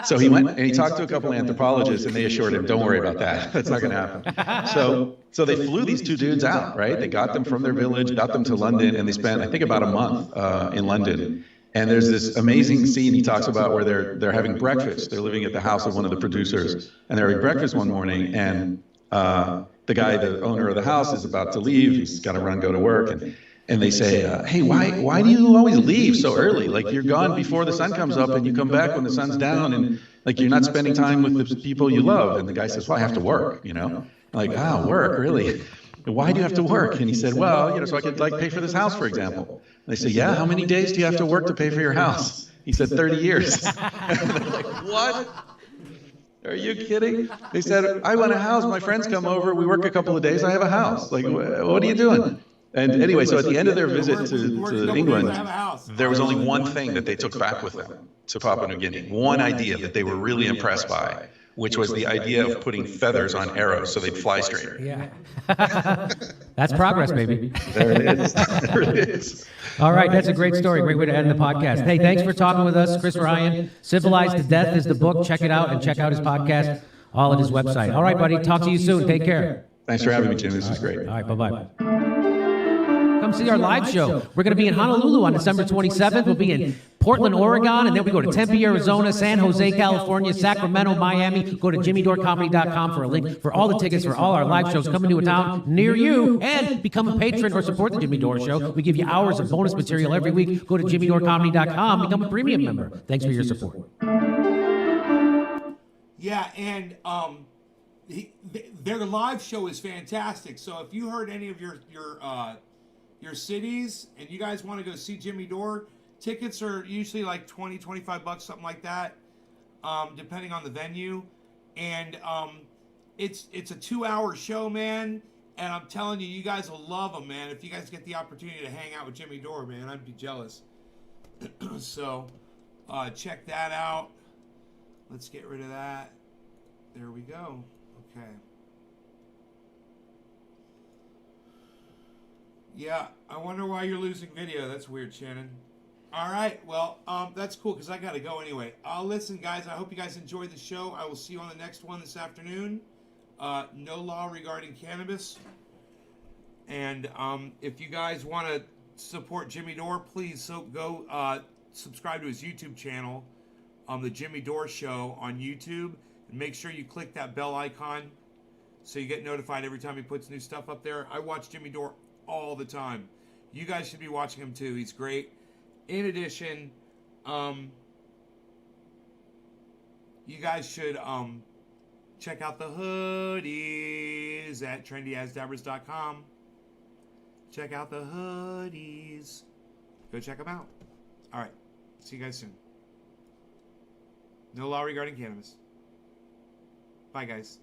So he went and he talked to a couple of anthropologists, and they assured him, don't worry about that. That's not going to happen. So they flew these two dudes out, right? They got them from their village, got them to London, and they spent, I think, about a month in London. And there's this amazing scene he talks about where they're having breakfast. They're living at the house of one of the producers, and they're having breakfast one morning, and the guy, the owner of the house, is about to leave. He's got to go to work. And they say, hey, why do you always leave so early? Like, you're gone before the sun comes up, and you come back when the sun's down, and like, you're not spending time with the people you love. And the guy says, well, I have to work, Like, work, really? Why do you have to work? And he said, well, so I could pay for this house, for example. And they say, yeah, how many days do you have to work to pay for your house? He said, 30 years. And they're like, what? Are you kidding? They said, I want a house. My friends come over. We work a couple of days. I have a house. Like, what are you doing? And anyway, so at the end of their visit to England, there was only one thing that they took back with them to Papua New Guinea. One idea that they were really impressed by, which was the idea of putting feathers on arrows so they'd fly straighter. Yeah. That's progress, baby. There it is. There it is. All right, that's a great story. Great way to end the podcast. Hey, thanks for talking with us, Chris Ryan. Civilized to Death is the book. Check it out and check out his podcast, all at his website. All right, buddy. Talk to you soon. Take care. Thanks for having me, Jim. This was great. All right, bye-bye. Come see our live show. We're going to be in Honolulu on December 27th. We'll be in Portland, Oregon, and then we go to Tempe, Arizona, San Jose, California, Sacramento, Miami. Go to jimmydorecomedy.com for a link for all the tickets for all our live shows coming to a town near you, and become a patron or support the Jimmy Dore Show. We give you hours of bonus material every week. Go to jimmydorecomedy.com, become a premium member. Thanks for your support. Yeah, and their live show is fantastic. So if you heard any of your cities and you guys want to go see Jimmy Dore, tickets are usually like $20, $25, something like that, depending on the venue. And it's a 2-hour show, man. And I'm telling you, you guys will love them, man. If you guys get the opportunity to hang out with Jimmy Dore, man, I'd be jealous. So check that out. Let's get rid of that. There we go. Okay. Yeah, I wonder why you're losing video. That's weird, Shannon. All right, well, that's cool because I got to go anyway. Listen, guys, I hope you guys enjoyed the show. I will see you on the next one this afternoon. No law regarding cannabis. And if you guys want to support Jimmy Dore, please go subscribe to his YouTube channel, The Jimmy Dore Show on YouTube. And make sure you click that bell icon so you get notified every time he puts new stuff up there. I watch Jimmy Dore all the time. You guys should be watching him too. He's great. In addition, you guys should check out the hoodies at trendyasdabbers.com. Check out the hoodies. Go check them out. All right. See you guys soon. No law regarding cannabis. Bye, guys.